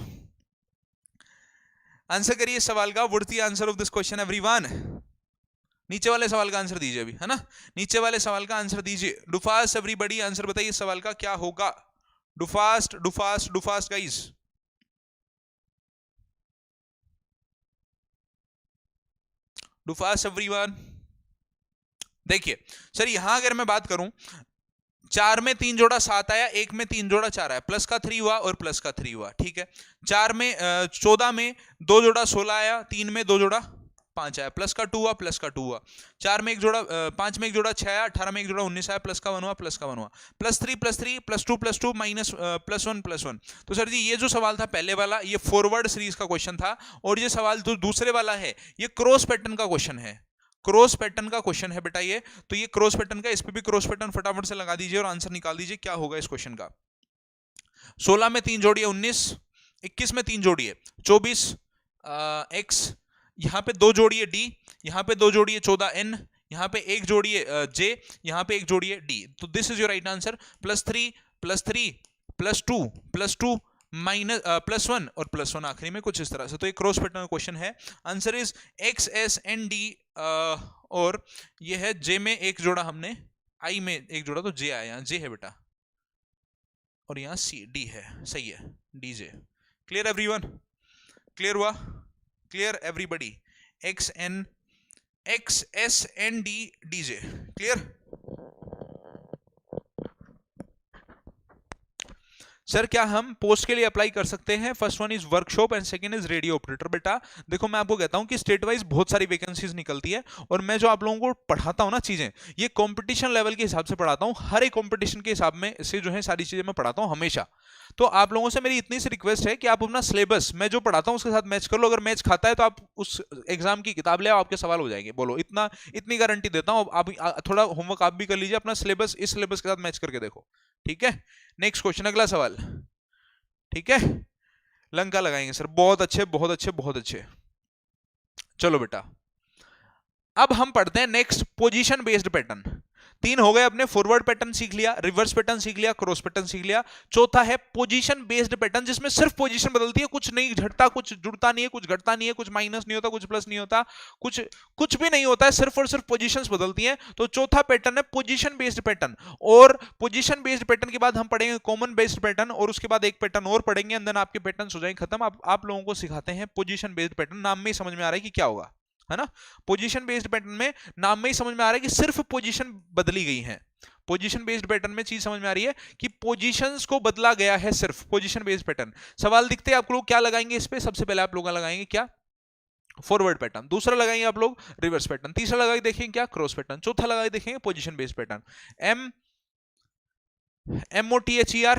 आंसर करिए इस सवाल का। What is the answer of this question everyone? नीचे वाले सवाल का आंसर दीजिए अभी, है ना, नीचे वाले सवाल का आंसर दीजिए। डू फास्ट एवरीबॉडी, आंसर बताइए इस सवाल का क्या होगा। Do fast, do fast, do fast guys. Do fast everyone. देखिए सर, यहां अगर मैं बात करूं, 4 में 3 जोड़ा 7 आया, 1 में 3 जोड़ा 4 आया, प्लस का 3 हुआ और प्लस का 3 हुआ, ठीक है। 4 में 14 में 2 जोड़ा 16 आया, 3 में 2 जोड़ा 5 आया, प्लस का 2 हुआ, प्लस का 2 हुआ। 4 में 1 जोड़ा 5 में 1 जोड़ा 6 आया, 18 में 1 जोड़ा 19 आया, प्लस का 1 हुआ, प्लस का 1 हुआ। +3 +3 +2 +2 माइनस +1 +1। तो सर जी ये जो सवाल था पहले वाला, ये फॉरवर्ड सीरीज का क्वेश्चन था, और ये सवाल जो दूसरे वाला है ये क्रॉस पैटर्न का क्वेश्चन है, क्रॉस पैटर्न का क्वेश्चन है बेटा ये। तो ये क्रॉस पैटर्न का, इस पे भी क्रॉस पैटर्न फटाफट से लगा दीजिए और आंसर निकाल दीजिए क्या होगा इस क्वेश्चन का। 16 में 3 जोड़िए 19, 21 में 3 जोड़िए 24 x, यहां पे 2 जोड़िए d, यहां पे 2 जोड़िए 14n, यहां पे 1 जोड़िए j, यहां पे 1 जोड़िए d। तो this is your right answer. +3 +3 +2 +2 minus +1 और +1 आखिरी में, कुछ इस तरह से। तो एक क्रॉस पैटर्न क्वेश्चन है। Answer is x s n d, और ये है j में 1 जोड़ा हमने, i में 1 जोड़ा तो j आया, यहाँ j है बेटा, और यहाँ c d है, सही है, dj। Clear everyone? क्लियर हुआ? Clear everybody? x s n d dj। Clear? Sir क्या हम पोस्ट के लिए अप्लाई कर सकते हैं? First one is workshop and second is radio operator. बेटा देखो, मैं आपको कहता हूं कि स्टेट वाइज बहुत सारी वैकेंसीज निकलती है, और मैं जो आप लोगों को पढ़ाता हूं ना चीजें, ये कंपटीशन लेवल के हिसाब से पढ़ाता हूं, हर एक कंपटीशन के हिसाब में से जो है सारी चीजें मैं पढ़ाता हूं हमेशा। तो आप लोगों से मेरी इतनी सी रिक्वेस्ट है कि आप अपना सिलेबस मैं जो पढ़ाता हूं उसके साथ मैच कर लो। अगर मैच खाता है तो आप उस एग्जाम की किताब ले आओ, आपके सवाल हो जाएंगे। बोलो, इतनी गारंटी देता हूं। आप थोड़ा होमवर्क आप भी कर लीजिए, अपना सिलेबस इस सिलेबस के साथ मैच करके देखो, ठीक है। नेक्स्ट क्वेश्चन, अगला सवाल, ठीक है। लंका लगाएंगे सर, बहुत अच्छे बहुत अच्छे बहुत अच्छे। चलो बेटा, अब हम पढ़ते हैं नेक्स्ट, पोजीशन बेस्ड पैटर्न। 3 हो गए अपने, फॉरवर्ड पैटर्न सीख लिया, रिवर्स पैटर्न सीख लिया, क्रॉस पैटर्न सीख लिया। चौथा है पोजीशन बेस्ड पैटर्न, जिसमें सिर्फ पोजीशन बदलती है, कुछ नहीं घटता, कुछ जुड़ता नहीं है, कुछ घटता नहीं है, कुछ माइनस नहीं होता, कुछ प्लस नहीं होता, कुछ भी नहीं होता है, सिर्फ और सिर्फ पोजीशंस बदलती हैं। तो चौथा पैटर्न है पोजीशन बेस्ड पैटर्न। और पोजीशन बेस्ड पैटर्न के बाद हम पढ़ेंगे कॉमन बेस्ड पैटर्न, और उसके बाद एक पैटर्न और पढ़ेंगे, अंदर आपके पैटर्न हो जाएंगे खत्म। आप लोगों को सिखाते हैं पोजीशन बेस्ड पैटर्न। नाम में ही समझ में आ रहा है कि क्या होगा, है ना। पोजीशन बेस्ड पैटर्न में नाम में ही समझ में आ रहा है कि सिर्फ पोजीशन बदली गई है। पोजीशन बेस्ड पैटर्न में चीज समझ में आ रही है कि पोजीशंस को बदला गया है, सिर्फ पोजीशन बेस्ड पैटर्न। सवाल दिखते हैं आप लोग क्या लगाएंगे इस पे? सबसे पहले आप लोग लगाएंगे क्या? Forward pattern. दूसरा लगाएंगे आप लोग रिवर्स पैटर्न। तीसरा लगा के देखेंगे क्या? Cross pattern. चौथा लगा के देखेंगे पोजीशन बेस्ड पैटर्न। MOTHER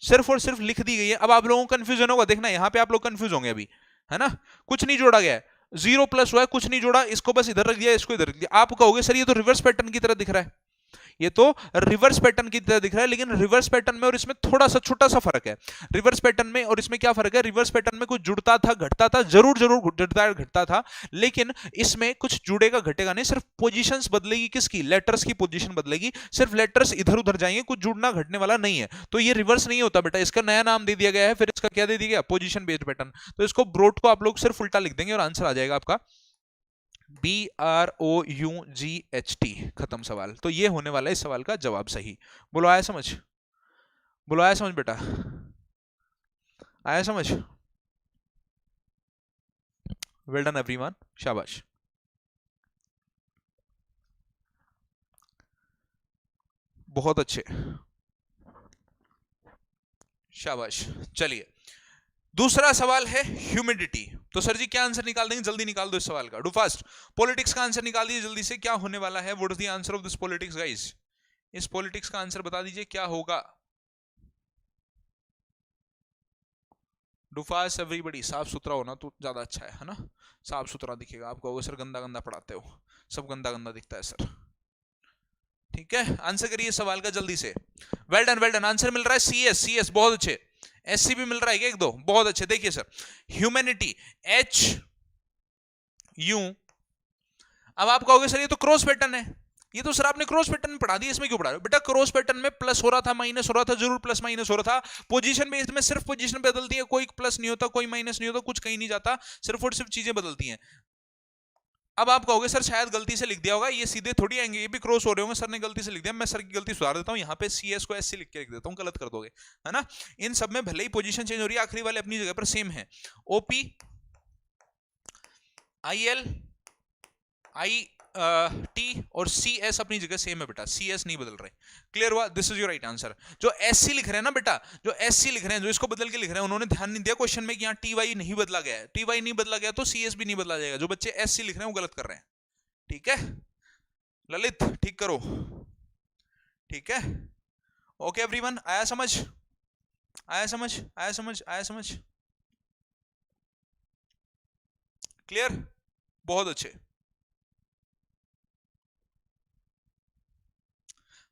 सिर्फ और सिर्फ लिख दी गई है। अब आप लोगों को कंफ्यूजन होगा, देखना यहां पे आप लोग कंफ्यूज होंगे अभी, है ना। कुछ नहीं जोड़ा गया है, 0 प्लस हुआ है, कुछ नहीं जोड़ा, इसको बस इधर रख दिया, इसको इधर रख दिया। आप कहोगे सर ये तो रिवर्स पैटर्न की तरह दिख रहा है, ये तो रिवर्स पैटर्न की तरह दिख रहा है, लेकिन रिवर्स पैटर्न में और इसमें थोड़ा सा छोटा सा फर्क है। रिवर्स पैटर्न में और इसमें क्या फर्क है? रिवर्स पैटर्न में कुछ जुड़ता था घटता था, जरूर जरूर जुड़ता घटता था, लेकिन इसमें कुछ जुड़ेगा घटेगा नहीं, सिर्फ पोजीशंस बदलेगी। किसकी? लेटर्स की पोजीशन बदलेगी, सिर्फ लेटर्स इधर उधर जाएंगे, कुछ जुड़ना घटने वाला नहीं है। तो ये रिवर्स नहीं होता बेटा, इसका नया नाम दे दिया गया है। फिर इसका क्या दे दिया गया? Position based pattern. तो इसको ब्रोड को आप लोग सिर्फ उल्टा लिख देंगे और आंसर आ जाएगा आपका BROUGHT। खत्म सवाल। तो ये होने वाला है इस सवाल का जवाब सही। बोलो आया समझ? बोलो आया समझ बेटा? आया समझ? वेल डन एवरीवन, शाबाश। बहुत अच्छे, शाबाश। चलिए दूसरा सवाल है ह्यूमिडिटी। तो सर जी क्या आंसर निकाल देंगे? जल्दी निकाल दो इस सवाल का, डू फास्ट। पॉलिटिक्स का आंसर निकाल दीजिए जल्दी से, क्या होने वाला है? What is the answer of this politics guys? इस पॉलिटिक्स का आंसर बता दीजिए क्या होगा। Do fast everybody. साफ सुथरा होना तो ज्यादा अच्छा है ना? साफ सुथरा दिखेगा। आप कहोगे सर गंदा गंदा पढ़ाते हो, सब गंदा गंदा दिखता है सर। ठीक है, आंसर करिए सवाल का जल्दी से। Well done well done. Answer मिल रहा है CS। बहुत अच्छे। SC भी मिल रहा है क्या? एक दो, बहुत अच्छे। देखिए सर, ह्यूमैनिटी HU। अब आप कहोगे सर ये तो क्रॉस पैटर्न है, ये तो सर आपने क्रॉस पैटर्न पढ़ा दिया, इसमें क्यों पढ़ा रहे हो? बेटा क्रॉस पैटर्न में प्लस हो रहा था, माइनस हो रहा था, जरूर प्लस माइनस हो रहा था। पोजीशन बेस्ड में सिर्फ पोजीशन बदलती है, कोई प्लस नहीं होता, कोई माइनस नहीं होता, कुछ कहीं नहीं जाता, सिर्फ और सिर्फ चीजें बदलती हैं। अब आप कहोगे सर शायद गलती से लिख दिया होगा, ये सीधे थोड़ी आएंगे, ये भी क्रॉस हो रहे होंगे, सर ने गलती से लिख दिया। मैं सर की गलती सुधार देता हूँ, यहाँ पे CS को SC लिख के लिख देता हूँ, गलत कर दोगे, है ना? इन सब में भले ही पोजीशन चेंज हो रही है, आखिरी वाले अपनी जगह पर सेम है। OP IL IT और CS अपनी जगह सेम है बेटा, CS नहीं बदल रहे। क्लियर हुआ? This is your right answer. जो SC लिख रहे हैं ना बेटा, जो SC लिख रहे हैं, जो इसको बदल के लिख रहे हैं, उन्होंने ध्यान नहीं दिया क्वेश्चन में कि यहाँ TY नहीं बदला गया है। TY नहीं बदला गया तो CS भी नहीं बदला जाएगा। जो बच्चे SC लिख रहे हैं वो गलत कर रहे हैं। ठीक है ललित, ठीक करो। ठीक है, ओके एवरीवन, आया समझ? आया समझ? आया समझ? आया समझ? क्लियर? बहुत अच्छे।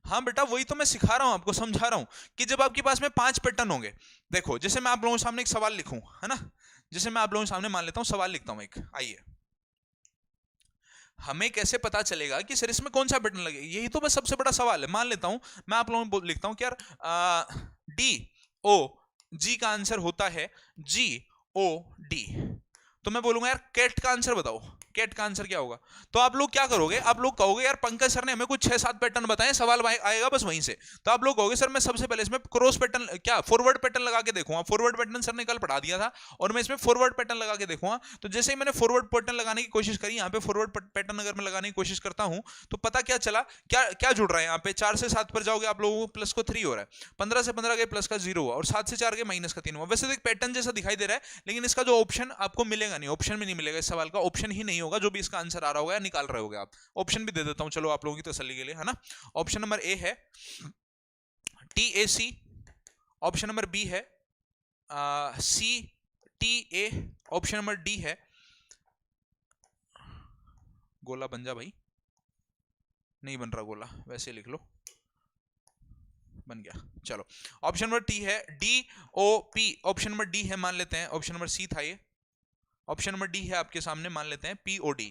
हाँ बेटा, वही तो मैं सिखा रहा हूं आपको, समझा रहा हूं कि जब आपके पास में 5 पैटर्न होंगे, देखो जैसे मैं आप लोगों के सामने एक सवाल लिखूं, है ना? जैसे मैं आप लोगों के सामने मान लेता हूं सवाल लिखता हूं एक, आइए। हमें कैसे पता चलेगा कि सर इसमें कौन सा पैटर्न लगेगा? यही तो बस सबसे बड़ा सवाल है। मान लेता हूं मैं आप लोगों को लिखता हूं कि यार DOG का आंसर होता है GOD। तो मैं बोलूंगा यार कैट का आंसर बताओ, कैट का आंसर क्या होगा? तो आप लोग क्या करोगे? आप लोग कहोगे यार पंकज सर ने हमें कुछ 6-7 पैटर्न बताए, सवाल आएगा बस वहीं से। तो आप लोग कहोगे सर मैं सबसे पहले इसमें क्रॉस पैटर्न, क्या फॉरवर्ड पैटर्न लगा के देखूंगा। फॉरवर्ड पैटर्न सर ने कल पढ़ा दिया था और मैं इसमें फॉरवर्ड पैटर्न लगा के देखूंगा। तो जैसे ही मैंने फॉरवर्ड पैटर्न लगाने की कोशिश करी, यहाँ पे फॉरवर्ड पैटर्न अगर मैं लगाने की कोशिश करता हूं तो पता क्या चला, क्या क्या जुड़ रहा है यहाँ पे? 4 से 7 पर जाओगे आप लोगों को प्लस को 3 हो रहा है, 15 से 15 गए प्लस का 0 हुआ और 7 से 4 गए माइनस का 3 हुआ। वैसे तो एक पैटर्न जैसा दिखाई दे रहा है, लेकिन इसका जो ऑप्शन आपको मिलेगा नहीं, ऑप्शन में नहीं मिलेगा। इस सवाल का ऑप्शन ही नहीं होगा, जो भी इसका आंसर आ रहा होगा या निकाल रहे होगे आप। ऑप्शन भी दे देता हूं चलो आप लोगों की तसल्ली के लिए, है ना? ऑप्शन नंबर A है TAC, ऑप्शन नंबर B है CTA, ऑप्शन नंबर D है गोला बन जा भाई, नहीं बन रहा गोला, वैसे लिख लो, बन गया। चलो ऑप्शन नंबर T है DOP, ऑप्शन नंबर D है मान लेते हैं, ऑप्शन नंबर C था ये, ऑप्शन नंबर D है आपके सामने, मान लेते हैं POD।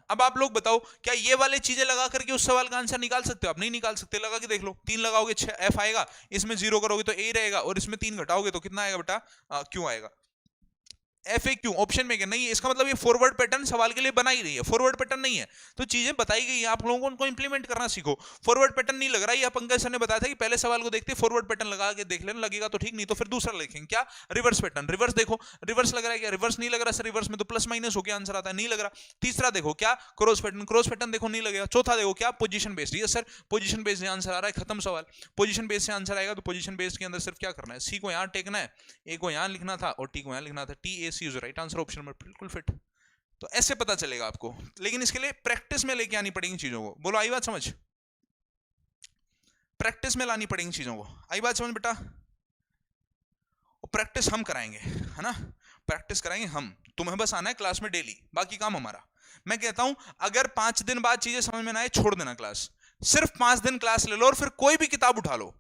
अब आप लोग बताओ क्या ये वाली चीजें लगा करके उस सवाल का आंसर निकाल सकते हो? आप नहीं निकाल सकते। लगा के देख लो, 3 लगाओगे 6 F आएगा, इसमें 0 करोगे तो A रहेगा और इसमें 3 घटाओगे तो कितना आएगा बेटा? Q आएगा। FAQ ऑप्शन में क्या नहीं है, इसका मतलब ये फॉरवर्ड पैटर्न सवाल के लिए बना ही नहीं है, फॉरवर्ड पैटर्न नहीं है। तो चीजें बताई गई हैं, आप लोगों को उनको इंप्लीमेंट करना सीखो। फॉरवर्ड पैटर्न नहीं लग रहा है, या पंकज सर ने बताया था कि पहले सवाल को देखते फॉरवर्ड पैटर्न लगा के देख लेना, लगेगा तो ठीक, नहीं तो फिर दूसरा लिखेंगे क्या? Reverse pattern. रिवर्स देखो, रिवर्स लग रहा है क्या? रिवर्स नहीं लग रहा सर, रिवर्स में तो प्लस माइनस होकर आंसर आता है, नहीं लग रहा। तीसरा देखो क्या? Cross pattern. क्रॉस पैटर्न देखो, नहीं लगेगा। चौथा देखो क्या? Position based. ये सर पोजीशन बेस्ड आंसर आ रहा है, खत्म सवाल। पोजीशन बेस्ड से आंसर आएगा तो पोजीशन बेस्ड के अंदर सिर्फ क्या करना है? सी को यहां टेकना है, ए को यहां लिखना था और टी को यहां लिखना था। TAC is right answer, option number बिल्कुल फिट। तो ऐसे पता चलेगा आपको, लेकिन इसके लिए प्रैक्टिस में लेके आनी पड़ेगी चीजों को। बोलो आई बात समझ? प्रैक्टिस में लानी पड़ेगी चीजों को, आई बात समझ बेटा? और प्रैक्टिस हम कराएंगे, है ना? प्रैक्टिस कराएंगे हम, तुम्हें बस आना है क्लास में डेली, बाकी काम हमारा। मैं कहता हूं अगर 5 दिन बाद चीजें समझ में ना आए छोड़ देना क्लास, सिर्फ 5 दिन क्लास ले लो और फिर कोई भी किताब उठा लो,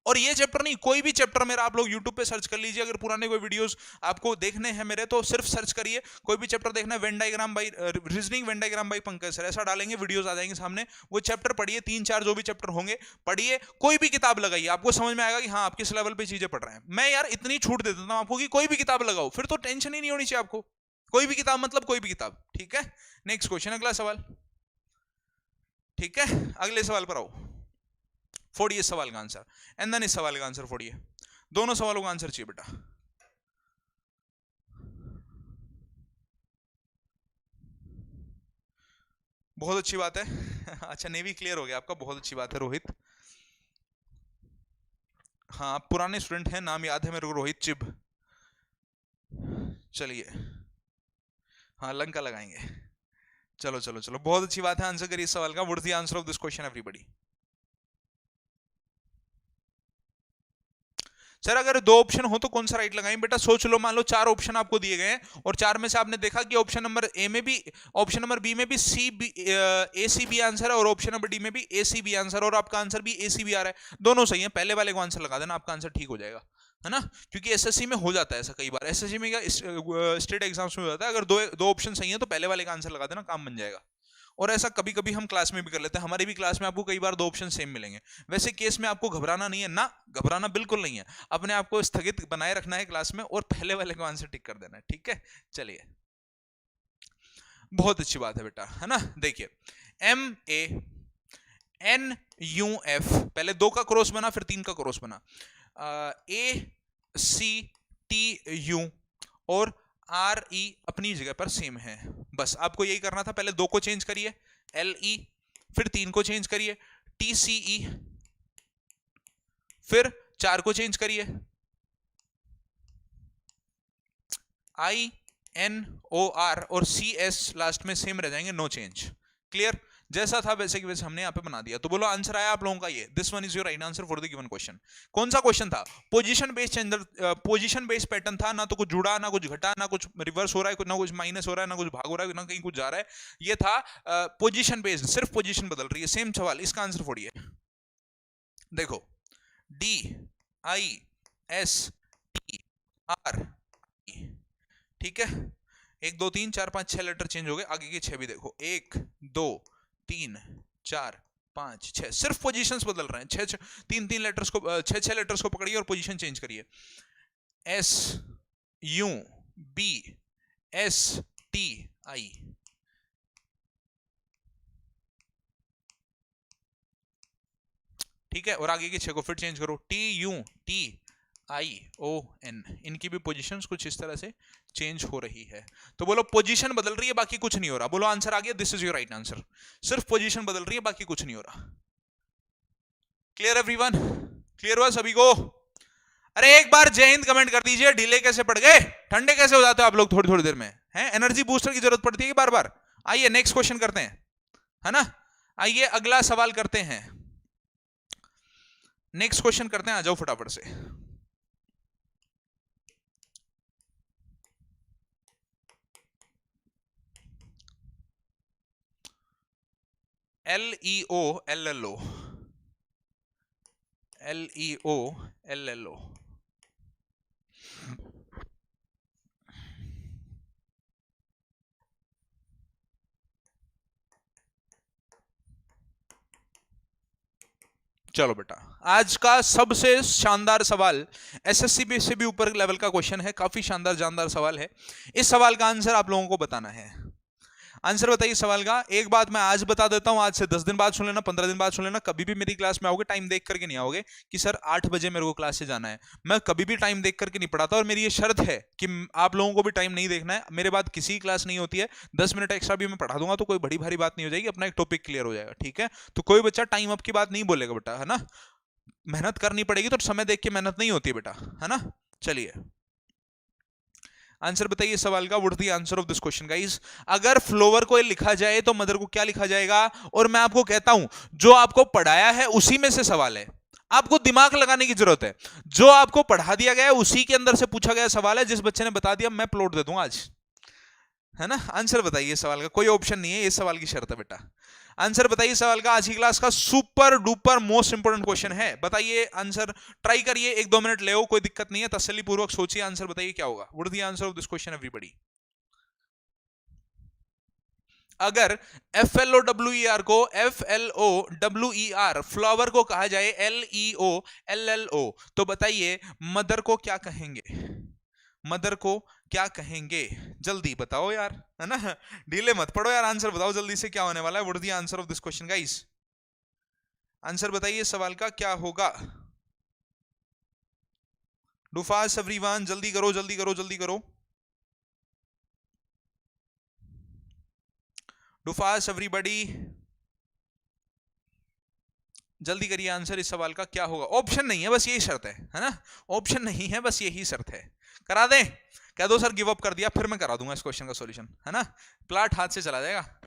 और ये चैप्टर नहीं, कोई भी चैप्टर मेरा आप लोग YouTube पे सर्च कर लीजिए। अगर पुराने कोई वीडियोस आपको देखने हैं मेरे, तो सिर्फ सर्च करिए, कोई भी चैप्टर देखना है, Venn diagram by reasoning Venn diagram by Pankaj sir, ऐसा डालेंगे वीडियोस आ जाएंगे सामने। वो चैप्टर पढ़िए, 3-4 जो भी चैप्टर होंगे पढ़िए, कोई भी किताब लगाइए, आपको समझ में आएगा कि हाँ आप किस लेवल पे चीजें पढ़ रहे हैं। मैं यार इतनी छूट दे देता हूं आपको कि कोई भी किताब लगाओ, फिर तो टेंशन ही नहीं होनी चाहिए आपको। कोई भी किताब मतलब कोई भी किताब, ठीक है। नेक्स्ट क्वेश्चन, अगला सवाल, ठीक है। अगले सवाल पर आओ, फोड़िए सवाल का आंसर, एंड देन इस सवाल का आंसर फोड़िए, दोनों सवालों का आंसर चाहिए बेटा। बहुत अच्छी बात है। अच्छा, नेवी क्लियर हो गया आपका, बहुत अच्छी बात है रोहित। हाँ आप पुराने स्टूडेंट हैं, नाम याद है मेरे को, रोहित चिब। चलिए, हाँ लंका लगाएंगे। चलो चलो चलो, बहुत अच्छी बात है। आंसर करिए इस सवाल का, what is the answer of this question everybody. Sir अगर 2 ऑप्शन हो तो कौन सा राइट लगाएं? बेटा सोच लो, मान लो 4 ऑप्शन आपको दिए गए हैं और 4 में से आपने देखा कि ऑप्शन नंबर ए में भी, ऑप्शन नंबर बी में भी ए सी बी आंसर है और ऑप्शन नंबर डी में भी ए सी बी आंसर, और आपका आंसर भी ए सी बी आ रहा है, दोनों सही है। पहले वाले को आंसर लगा देना, आपका आंसर ठीक हो जाएगा, है ना। क्योंकि एसएससी में हो जाता है ऐसा कई बार, एसएससी में क्या स्टेट एग्जाम्स में हो जाता है, अगर दो ऑप्शन सही है तो पहले वाले का आंसर लगा देना, काम बन जाएगा। और ऐसा कभी कभी हम क्लास में भी कर लेते हैं, हमारी भी क्लास में आपको कई बार 2 ऑप्शन सेम मिलेंगे। वैसे केस में आपको घबराना नहीं है ना, घबराना बिल्कुल नहीं है, अपने आप को स्थगित बनाए रखना है क्लास में और पहले वाले को आंसर टिक कर देना है, ठीक है। चलिए, बहुत अच्छी बात है बेटा, है ना। देखिए MANUF, पहले 2 का क्रॉस बना, फिर 3 का क्रॉस बना, ACTU और RE अपनी जगह पर सेम है। बस आपको यही करना था, पहले 2 को चेंज करिए LE, फिर 3 को चेंज करिए TCE, फिर 4 को चेंज करिए INOR और CS लास्ट में सेम रह जाएंगे, नो चेंज। क्लियर? जैसा था वैसे की वैसे हमने यहाँ पे बना दिया। तो बोलो आंसर आया आप लोगों का ये, this one is your right answer for the given question. कौन सा क्वेश्चन था? Position based changer, position based pattern था, ना तो कुछ जुड़ा, ना कुछ घटा, ना कुछ रिवर्स हो रहा है, ना कुछ माइनस हो रहा है, ना कुछ भाग हो रहा है, ना कहीं कुछ जा रहा है। ये था पोजीशन बेस्ड, सिर्फ पोजीशन बदल रही है। सेम सवाल, इसका आंसर फोड़िए। देखो DISTR, ठीक है, 1 2 3 4 5 6 लेटर चेंज हो गए, आगे के 6 भी देखो, 1 2 3 4 5 6, सिर्फ पोजीशंस बदल रहे हैं। 3 लेटर्स को 6 लेटर्स को पकड़िए और पोजीशन चेंज करिए। SUBSTI, ठीक है, और आगे के 6 को फिर चेंज करो, TUTION, इनकी भी पोजीशंस कुछ इस तरह से चेंज हो रही है। तो बोलो पोजीशन बदल रही है, बाकी कुछ नहीं हो रहा। बोलो आंसर आ गया, this is your right answer. सिर्फ पोजीशन बदल रही है, बाकी कुछ नहीं हो रहा। Clear everyone? क्लियर हुआ सभी को? अरे एक बार जय हिंद कमेंट कर दीजिए। ढीले कैसे पड़ गए, ठंडे कैसे हो जाते हो आप लोग थोड़ी थोड़ी देर में, हैं? एनर्जी बूस्टर की जरूरत पड़ती है बार बार। आइए नेक्स्ट क्वेश्चन करते हैं, है ना। आइए अगला सवाल करते हैं, नेक्स्ट क्वेश्चन करते हैं, आ जाओ फटाफट से। LEO LLO, चलो बेटा, आज का सबसे शानदार सवाल, एसएससी से भी ऊपर लेवल का क्वेश्चन है, काफी शानदार जानदार सवाल है। इस सवाल का आंसर आप लोगों को बताना है। आंसर बताइए सवाल का। एक बात मैं आज बता देता हूं, आज से 10 दिन बाद सुन लेना, 15 दिन बाद सुन लेना, कभी भी मेरी क्लास में आओगे टाइम देख करके नहीं आओगे कि सर 8 बजे मेरे को क्लास से जाना है। मैं कभी भी टाइम देख करके नहीं पढ़ाता, और मेरी ये शर्त है कि आप लोगों को भी टाइम नहीं देखना है। मेरे बाद किसी की क्लास नहीं होती है, 10 मिनट एक्स्ट्रा भी मैं पढ़ा दूंगा तो कोई बड़ी भारी बात नहीं हो जाएगी, अपना एक टॉपिक क्लियर हो जाएगा, ठीक है। तो कोई बच्चा टाइम अप की बात नहीं बोलेगा बेटा, है ना। मेहनत करनी पड़ेगी, तो समय देख के मेहनत नहीं होती बेटा, है ना। चलिए आंसर बताइए सवाल का, what is the answer of this question guys. अगर फ्लोवर को लिखा जाए तो मदर को क्या लिखा जाएगा? और मैं आपको कहता हूं, जो आपको पढ़ाया है उसी में से सवाल है, आपको दिमाग लगाने की जरूरत है। जो आपको पढ़ा दिया गया है उसी के अंदर से पूछा गया सवाल है। जिस बच्चे ने बता दिया मैं प्लॉट दे दूंगा आज, है ना? आंसर बताइए सवाल का, कोई ऑप्शन नहीं है, ये सवाल की शर्त है बेटा। आंसर बताइए सवाल का, आज की क्लास का super duper most important question है, बताइए आंसर। ट्राई करिए, 1-2 मिनट ले, कोई दिक्कत नहीं है, तसल्ली पूर्वक सोचिए, आंसर बताइए क्या होगा। What is the answer of this question everybody? अगर FLOWER को FLOWER फ्लावर को कहा जाए LEOLLO, तो बताइए मदर को क्या कहेंगे? मदर को क्या कहेंगे? जल्दी बताओ यार, है ना? ढीले मत पड़ो यार, आंसर बताओ जल्दी से, क्या होने वाला है? What is the answer of this question guys? Answer बताइए सवाल का क्या होगा? डू फास्ट एवरीवन, जल्दी करो जल्दी करो जल्दी करो, डू फास्ट एवरीबॉडी, जल्दी करिए। आंसर इस सवाल का क्या होगा? ऑप्शन नहीं है, बस यही शर्त है ना? ऑप्शन नहीं है, बस यही शर्त है। करा दें? कह दो सर गिव अप कर दिया, फिर मैं करा दूंगा इस क्वेश्चन का सॉल्यूशन, है ना? प्लाट हाथ से चला जाएगा।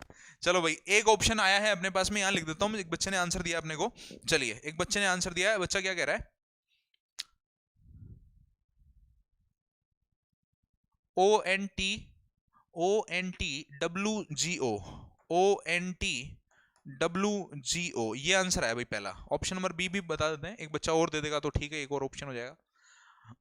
चलो भाई, एक ऑप्शन आया है अपने पास में, यहां लिख देता हूं। एक बच्चे ने आंसर दिया अपने को, चलिए एक बच्चे ने आंसर दिया है। बच्चा क्या कह रहा है? ONTWGO, ONTWGO, ये आंसर है भाई पहला। ऑप्शन नंबर बी भी बता देते हैं, एक बच्चा और दे देगा तो ठीक है, एक और ऑप्शन हो जाएगा।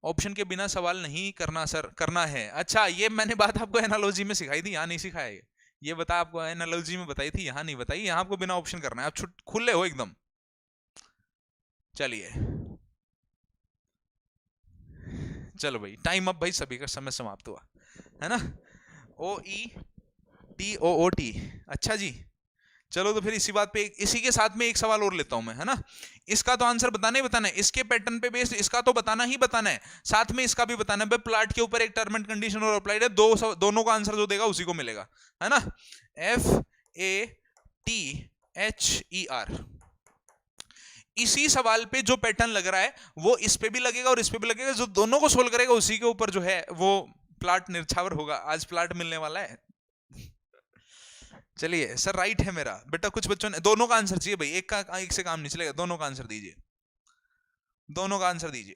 ऑप्शन के बिना सवाल नहीं करना सर, करना है। अच्छा, ये मैंने बात आपको एनालॉजी में सिखाई थी, यहाँ नहीं सिखाया। ये बता आपको एनालॉजी में बताई थी, यहाँ नहीं बताई। यहाँ आपको बिना ऑप्शन करना है, आप खुले हो एकदम। चलिए चलो भाई, टाइम अप भाई, सभी का समय समाप्त हुआ, है ना? OETOOT, अच्छा जी। चलो तो फिर इसी बात पे इसी के साथ में एक सवाल और लेता हूं मैं, है ना? इसका तो आंसर बताना ही बताना है, इसके पैटर्न पे बेस्ड इसका तो बताना ही बताना है, साथ में इसका भी बताना है। प्लाट के ऊपर एक टर्म एंड कंडीशन और अप्लाइड है, दोनों का आंसर जो देगा उसी को मिलेगा, है ना? FATHER, इसी सवाल पे जो पैटर्न लग रहा है वो इस पे भी लगेगा और इस पे भी लगेगा, जो दोनों को सोल्व करेगा उसी के ऊपर जो है वो प्लाट निर्छावर होगा। आज प्लाट मिलने वाला है। चलिए सर, राइट है मेरा बेटा। कुछ बच्चों ने दोनों का आंसर चाहिए भाई, एक से काम नहीं चलेगा, दोनों का आंसर दीजिए, दोनों का आंसर दीजिए।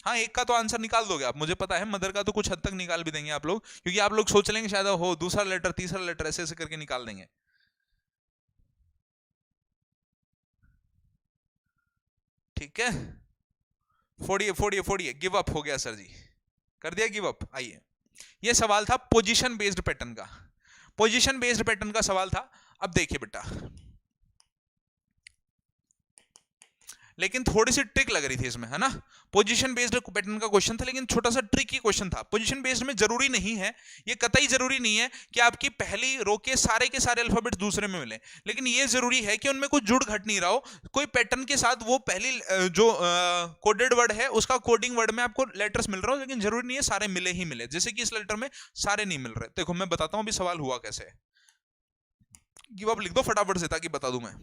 हाँ, एक का तो आंसर निकाल दोगे आप, मुझे पता है। मदर का तो कुछ हद तक निकाल भी देंगे आप लोग, क्योंकि आप लोग सोच लेंगे शायद हो दूसरा लेटर तीसरा लेटर, ऐसे ऐसे करके निकाल देंगे। ठीक है, फोड़िए फोड़िए फोड़िए, गिव अप हो गया सर जी, कर दिया गिव अप। आइए, ये सवाल था पोजीशन बेस्ड पैटर्न का, पोजीशन बेस्ड पैटर्न का सवाल था। अब देखिए बेटा, लेकिन थोड़ी सी ट्रिक लग रही थी इसमें, है ना? पोजीशन बेस्ड पैटर्न का क्वेश्चन था, लेकिन छोटा सा ट्रिकी क्वेश्चन था। पोजीशन बेस्ड में जरूरी नहीं है, ये कतई जरूरी नहीं है कि आपकी पहली रो के सारे अल्फाबेट दूसरे में मिले, लेकिन ये जरूरी है कि उनमें कुछ जुड़ घट नहीं रहा हो, कोई पैटर्न के साथ वो पहली जो कोडेड वर्ड है उसका कोडिंग वर्ड में आपको लेटर्स मिल रहा हो, लेकिन जरूरी नहीं है सारे मिले ही मिले। जैसे कि इस लेटर में सारे नहीं मिल रहे। देखो मैं बताता हूं अभी सवाल हुआ कैसे। गिव अप लिख दो फटाफट से, ताकि बता दूं मैं।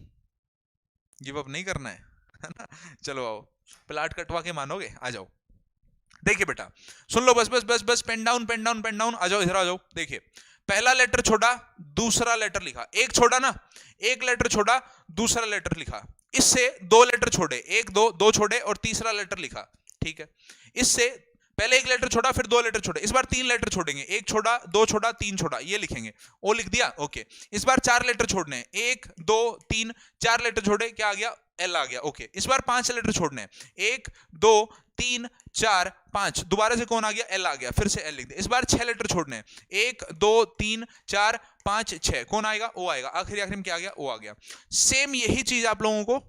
गिव अप नहीं करना है ना? चलो आओ, प्लाट कटवा के मानोगे, आ जाओ। देखिए बेटा, सुन लो, बस बस बस बस, pen down pen down pen down, आ जाओ इधर आ जाओ। देखिए, पहला लेटर छोड़ा, दूसरा लेटर लिखा, एक छोड़ा ना, एक लेटर छोड़ा, दूसरा लेटर लिखा। इससे दो लेटर छोड़े, एक दो दो छोड़े और तीसरा लेटर लिखा। ठीक है, इससे पहले एक लेटर छोड़ा, फिर दो लेटर छोड़े, इस बार तीन लेटर छोड़ेंगे, एक छोड़ा दो छोड़ा तीन छोड़ा, ये लिखेंगे। ओ लिख दिया, ओके। इस बार चार लेटर छोड़ने हैं, एक दो तीन, चार लेटर छोड़े, क्या आ गया? एल आ गया, ओके। इस बार पांच लेटर छोड़ने हैं, एक दो तीन चार पांच, दोबारा से कौन आ गया? एल आ गया, फिर से एल लिख दिया। इस बार छह लेटर छोड़ने हैं, एक दो तीन चार पांच छह, कौन आएगा? ओ आएगा। आखिरी आखिरी में क्या आ गया? ओ आ गया। सेम यही चीज आप लोगों को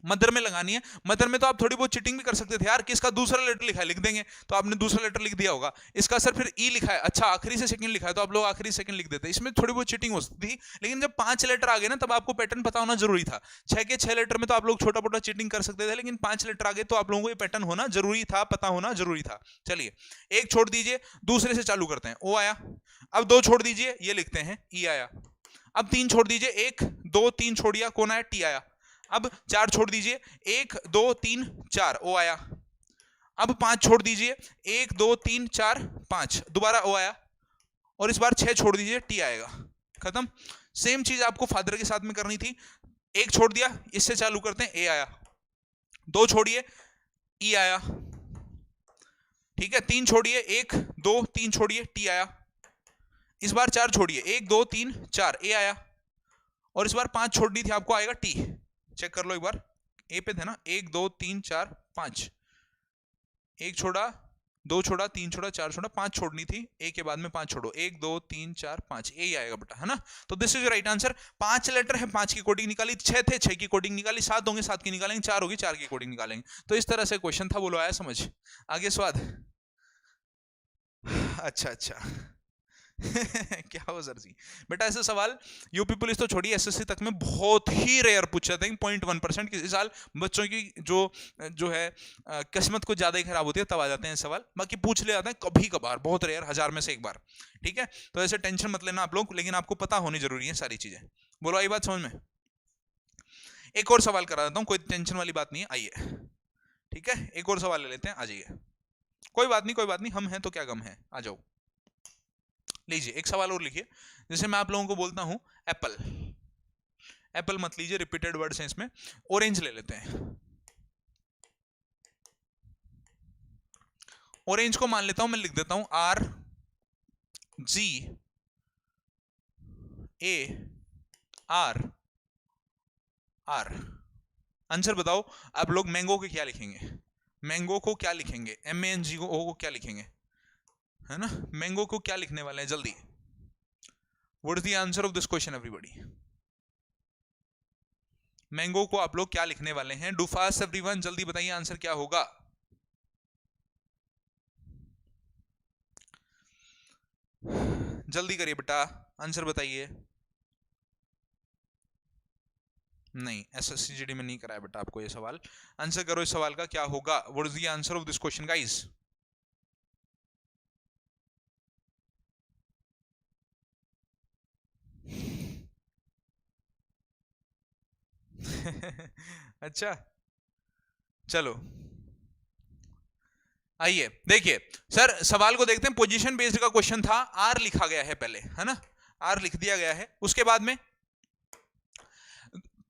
मदर में लगानी है। मदर में तो आप थोड़ी बहुत चीटिंग भी कर सकते थे यार, कि इसका दूसरा लेटर लिखा है, लिख देंगे, तो आपने दूसरा लेटर लिख दिया होगा। इसका सर फिर ई लिखा है, अच्छा आखिरी से सेकंड लिखा है, तो आप लोग आखिरी सेकंड लिख देते। इसमें थोड़ी बहुत चीटिंग हो सकती थी, लेकिन जब पांच लेटर आ गए ना, तब आपको पैटर्न पता होना जरूरी था। छह के छह लेटर में तो आप लोग छोटा मोटा चीटिंग कर सकते थे, लेकिन पांच लेटर आ गए तो आप लोगों को ये पैटर्न होना जरूरी था, पता होना जरूरी था। चलिए, एक छोड़ दीजिए, दूसरे से चालू करते हैं। ओ आया। अब दो छोड़ दीजिए, ये लिखते हैं ई आया। अब तीन छोड़ दीजिए, एक दो तीन छोड़िया, कौन आया? टी आया। अब चार छोड़ दीजिए, एक दो तीन चार, ओ आया। अब पांच छोड़ दीजिए, एक दो तीन चार पांच, दोबारा ओ आया। और इस बार छह छोड़ दीजिए, टी आएगा। खत्म। सेम चीज आपको फादर के साथ में करनी थी। एक छोड़ दिया, इससे चालू करते हैं, ए आया। दो छोड़िए, ई आया। ठीक है, तीन छोड़िए, एक दो तीन छोड़िए, टी आया। इस बार 4 छोड़िए, 1 2 3 4, ए आया, और इस बार 5 छोड़नी थी आपको, आएगा टी। चेक कर लो एक बार, ए पे थे ना, 1 2 3 4 5, 1 छोड़ा, 2 छोड़ा, 3 छोड़ा, 4 छोड़ा, 5 छोड़नी थी, ए के बाद में 5 छोड़ो, 1 2 3 4 5, ए ही आएगा बेटा, है ना। तो this is right answer. 5 letter है, 5 की कोडिंग निकाली, 6 थे, 6 की कोडिंग निकाली, 7 होंगे, 7 की निकालेंगे, 4 होगी, 4 की कोडिंग निकालेंगे। तो इस तरह से क्वेश्चन था, बोलो आया समझ, आगे स्वाद। अच्छा अच्छा क्या हो सर जी, बेटा ऐसे सवाल यूपी पुलिस तो छोड़िए, एसएससी तक में बहुत ही रेयर पूछे थे, 0.1% किसी साल बच्चों की जो है किस्मत कुछ ज्यादा ही खराब होती है तब आ जाते हैं सवाल, बाकी पूछ ले जाते हैं कभी कभार, बहुत रेयर, 1000 में से एक बार, ठीक है। तो ऐसे टेंशन मत लेना आप लोग, लेकिन आपको पता होनी जरूरी है सारी चीजें। बोलो आई बात समझ में। एक और सवाल करा देता हूं, कोई टेंशन वाली बात नहीं है, आइए, ठीक है, एक और सवाल ले लेते हैं, आ जाइए, कोई बात नहीं कोई बात नहीं, हम हैं तो क्या गम है, आ जाओ। लीजिए एक सवाल और लिखिए, जैसे मैं आप लोगों को बोलता हूं एप्पल, एप्पल मत लीजिए, रिपीटेड वर्ड्स हैं इसमें, ऑरेंज ले लेते हैं। ऑरेंज को मान लेता हूं, मैं लिख देता हूं R G A R R. Answer बताओ आप लोग, मैंगो के क्या लिखेंगे, मैंगो को क्या लिखेंगे, MANG को क्या लिखेंगे, है ना, मैंगो को क्या लिखने वाले हैं जल्दी। What is the answer of this question everybody, mango को आप लोग क्या लिखने वाले हैं, डू फास्ट एवरीवन, जल्दी बताइए आंसर क्या होगा। जल्दी करिए बेटा, आंसर बताइए। नहीं, SSCGD में नहीं कराया बेटा आपको ये सवाल, आंसर करो इस सवाल का क्या होगा, what is the answer of this question guys. अच्छा चलो आइए देखिए, सर सवाल को देखते हैं, पोजीशन बेस्ड का क्वेश्चन था, आर लिखा गया है पहले, है ना, आर लिख दिया गया है, उसके बाद में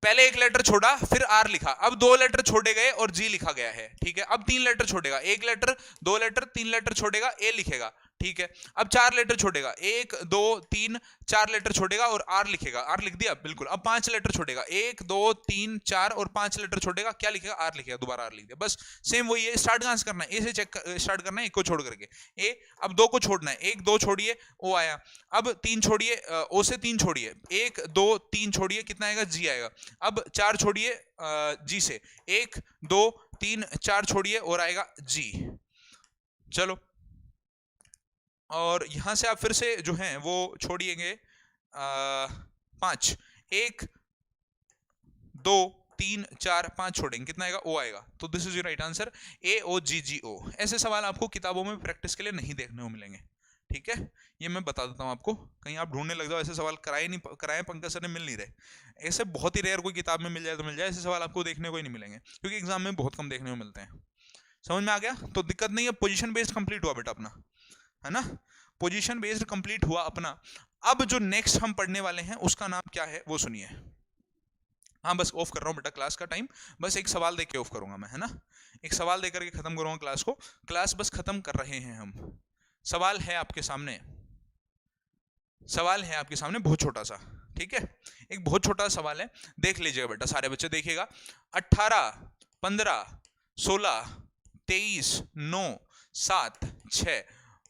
पहले एक लेटर छोड़ा, फिर आर लिखा, अब 2 लेटर छोड़े गए और जी लिखा गया है, ठीक है। अब 3 लेटर छोड़ेगा, 1 लेटर 2 लेटर 3 लेटर छोड़ेगा, ए लिखेगा, ठीक है। अब 4 लेटर छोड़ेगा, 1 2 3 4 लेटर छोड़ेगा और आर लिखेगा, आर लिख दिया बिल्कुल। अब 5 लेटर छोड़ेगा, 1 2 3 4 और 5 लेटर छोड़ेगा, क्या लिखेगा, आर लिखेगा, दोबारा आर लिख दिया, बस सेम वही है। स्टार्ट कहां से करना है, ए से चेक स्टार्ट करना है, 1 को छोड़ करके ए, अब 2 को छोड़ना है, 1 2 छोड़िए ओ आया, अब 3 छोड़िए, ओ से 3 छोड़िए, 1 2 3 छोड़िए, कितना आएगा, जी आएगा। अब 4 छोड़िए जी से, 1 2 3 4 छोड़िए और आएगा जी। चलो, और यहां से आप फिर से जो हैं वो छोड़िएंगे 5, 1 2 3 4 5 छोड़ेंगे, कितना आएगा, ओ आएगा। तो this is your right answer, AOGGO। ऐसे सवाल आपको किताबों में प्रैक्टिस के लिए नहीं देखने को मिलेंगे, ठीक है, ये मैं बता देता हूं आपको, कहीं आप ढूंढने लग जाओ ऐसे सवाल, कराए पंकज सर ने, मिल नहीं रहे, ऐसे बहुत ही रेयर कोई किताब में मिल जाए तो मिल जाए, ऐसे सवाल आपको देखने को ही नहीं मिलेंगे, क्योंकि एग्जाम में बहुत कम देखने को मिलते हैं। समझ में आ गया, तो दिक्कत नहीं है, पोजीशन बेस्ड कंप्लीट हुआ बेटा अपना, है ना, पोजीशन बेस्ड कंप्लीट हुआ अपना। अब जो नेक्स्ट हम पढ़ने वाले हैं उसका नाम क्या है वो सुनिए। हाँ बस ऑफ कर रहा हूं बेटा क्लास का टाइम, बस एक सवाल देके ऑफ करूंगा मैं, है ना, एक सवाल देकर के खत्म करूंगा क्लास को, क्लास बस खत्म कर रहे हैं हम। सवाल है आपके सामने, सवाल है आपके सामने बहुत छोटा सा, ठीक है, एक बहुत छोटा सवाल है, देख लीजिएगा बेटा, सारे बच्चे देखिएगा। 18 15 16 23 9 7 6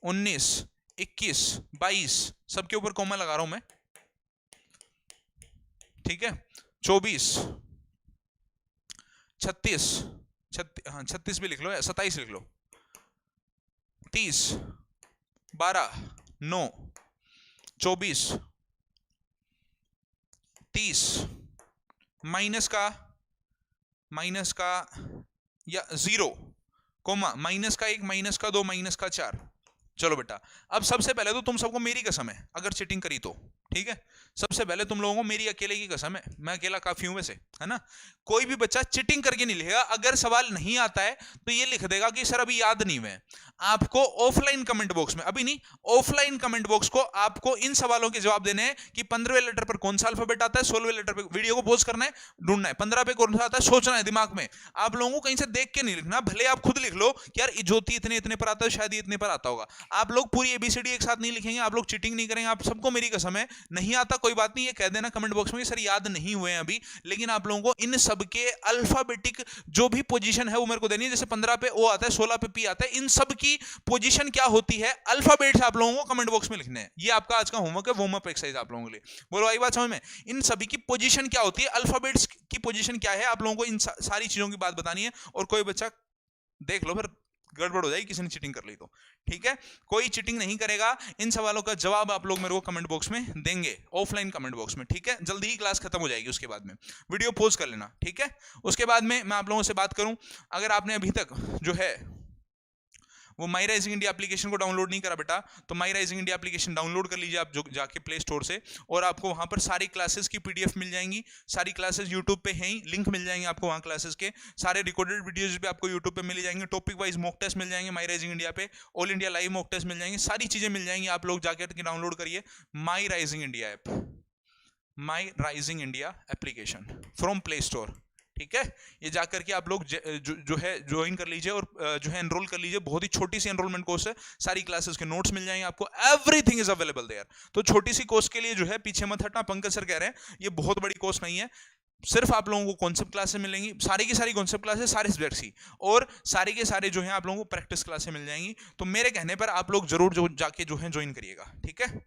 19 21 22, सबके ऊपर कॉमा लगा रहा हूं मैं, ठीक है, 24 36 हाँ 36 भी लिख लो, 27 लिख लो, 30 12 9 24 30 माइनस का या 0 कोमा, माइनस का 1 माइनस का 2 माइनस का 4। चलो बेटा, अब सबसे पहले तो तुम सबको मेरी कसम है, अगर चीटिंग करी तो ठीक है, सबसे पहले तुम लोगों को मेरी अकेले की कसम है, मैं अकेला काफी हूं वैसे, है ना। कोई भी बच्चा चिटिंग करके नहीं लिखेगा। अगर सवाल नहीं आता है तो ये लिख देगा कि सर अभी याद नहीं हुए। आपको ऑफलाइन कमेंट बॉक्स में, अभी नहीं, ऑफलाइन कमेंट बॉक्स को आपको इन सवालों के जवाब देने हैं कि 15वें लेटर पर कौन सा अल्फाबेट आता है, 16वें लेटर पर, वीडियो को पॉज करना है, ढूंढना है, 15 पे कौन सा आता है, सोचना है दिमाग में। आप लोगों को कहीं से देख के नहीं लिखना, भले आप खुद लिख लो कि यार ज्योति इतने इतने पर आता है, शायद इतने पर आता होगा। आप लोग पूरी एबीसीडी एक साथ नहीं लिखेंगे, आप लोग चीटिंग नहीं करेंगे। आप सबको मेरी कसम है, नहीं आता कोई बात नहीं, ये कह देना कमेंट बॉक्स में सर याद नहीं हुए हैं अभी, लेकिन आप लोगों को इन सब के अल्फाबेटिक जो भी पोजीशन है वो मेरे को देनी है। जैसे 15 पे ओ आता है, 16 पे पी आता है, इन सब की पोजीशन क्या होती है अल्फाबेट्स आप लोगों को कमेंट बॉक्स में लिखने हैं। ये आपका आज का होमवर्क है, वार्म अप एक्सरसाइज आप लोगों के लिए। बोलो आई बात समझ में? इन सभी की पोजीशन क्या होती है, अल्फाबेट्स की पोजीशन क्या है, आप लोगों को इन सारी चीजों की बात बतानी है। और कोई बच्चा देख लो फिर गड़बड़ हो जाएगी, किसी ने चीटिंग कर ली तो, ठीक है। कोई चीटिंग नहीं करेगा। इन सवालों का जवाब आप लोग मेरे को कमेंट बॉक्स में देंगे, ऑफलाइन कमेंट बॉक्स में, ठीक है। जल्दी ही क्लास खत्म हो जाएगी, उसके बाद में वीडियो पॉज कर लेना, ठीक है। उसके बाद में मैं आप लोगों से बात करूं, अगर आपने अभी तक जो है वो माई राइजिंग इंडिया एप्लीकेशन को डाउनलोड नहीं करा बेटा, तो माई राइजिंग इंडिया एप्लीकेशन डाउनलोड कर लीजिए आप जो जाके प्ले स्टोर से, और आपको वहां पर सारी क्लासेस की पीडीएफ मिल जाएंगी। सारी क्लासेस यूट्यूब पे हैं ही, लिंक मिल जाएंगे आपको वहां क्लासेस के, सारे रिकॉर्डेड वीडियोज भी आपको यूट्यूब पे मिल जाएंगे। टॉपिक वाइज मॉक टेस्ट मिल जाएंगे माई राइजिंग इंडिया पे, all India live mock test मिल जाएंगे, सारी चीजें मिल जाएंगी। आप लोग जाकर के डाउनलोड करिए माई rising India app, my rising India application from play store, ठीक है। ये जाकर के आप लोग जो है ज्वाइन कर लीजिए और जो है एनरोल कर लीजिए। बहुत ही छोटी सी एनरोलमेंट कोर्स है, सारी क्लासेस के नोट्स मिल जाएंगे आपको, एवरीथिंग इज अवेलेबल देयर। तो छोटी सी कोर्स के लिए जो है पीछे मत हटना, पंकज सर कह रहे हैं ये बहुत बड़ी कोर्स नहीं है, सिर्फ आप लोगों को कॉन्सेप्ट क्लासेस मिलेंगी, सारी की सारी कॉन्सेप्ट क्लासेस, सारे सब्जेक्ट्स की, और सारे के सारे जो है आप लोगों को प्रैक्टिस क्लासेस मिल जाएंगी। तो मेरे कहने पर आप लोग जरूर जाके जो है ज्वाइन करिएगा, ठीक है।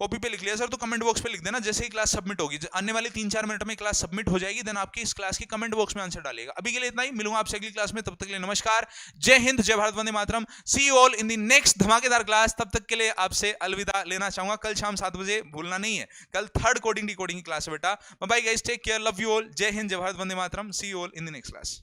कॉपी पे लिख लिया सर, तो कमेंट बॉक्स पे लिख देना जैसे ही क्लास सबमिट होगी, आने वाले 3-4 मिनट में क्लास सबमिट हो जाएगी, देन आपकी इस क्लास की कमेंट बॉक्स में आंसर डालेगा। अभी के लिए इतना ही, मिलूंगा आपसे अगली क्लास में, तब तक के लिए नमस्कार, जय हिंद, जय भारत, वंदे मातरम, see you all in the next धमाकेदार क्लास। तब तक के लिए आपसे अलविदा लेना चाहूंगा। कल शाम 7 बजे भूलना नहीं है, कल थर्ड कोडिंग डिकोडिंग की क्लास है बेटा। Bye bye guys, take care, love you all, जय हिंद, जय भारत, वंदे मातरम, see you all in the next class.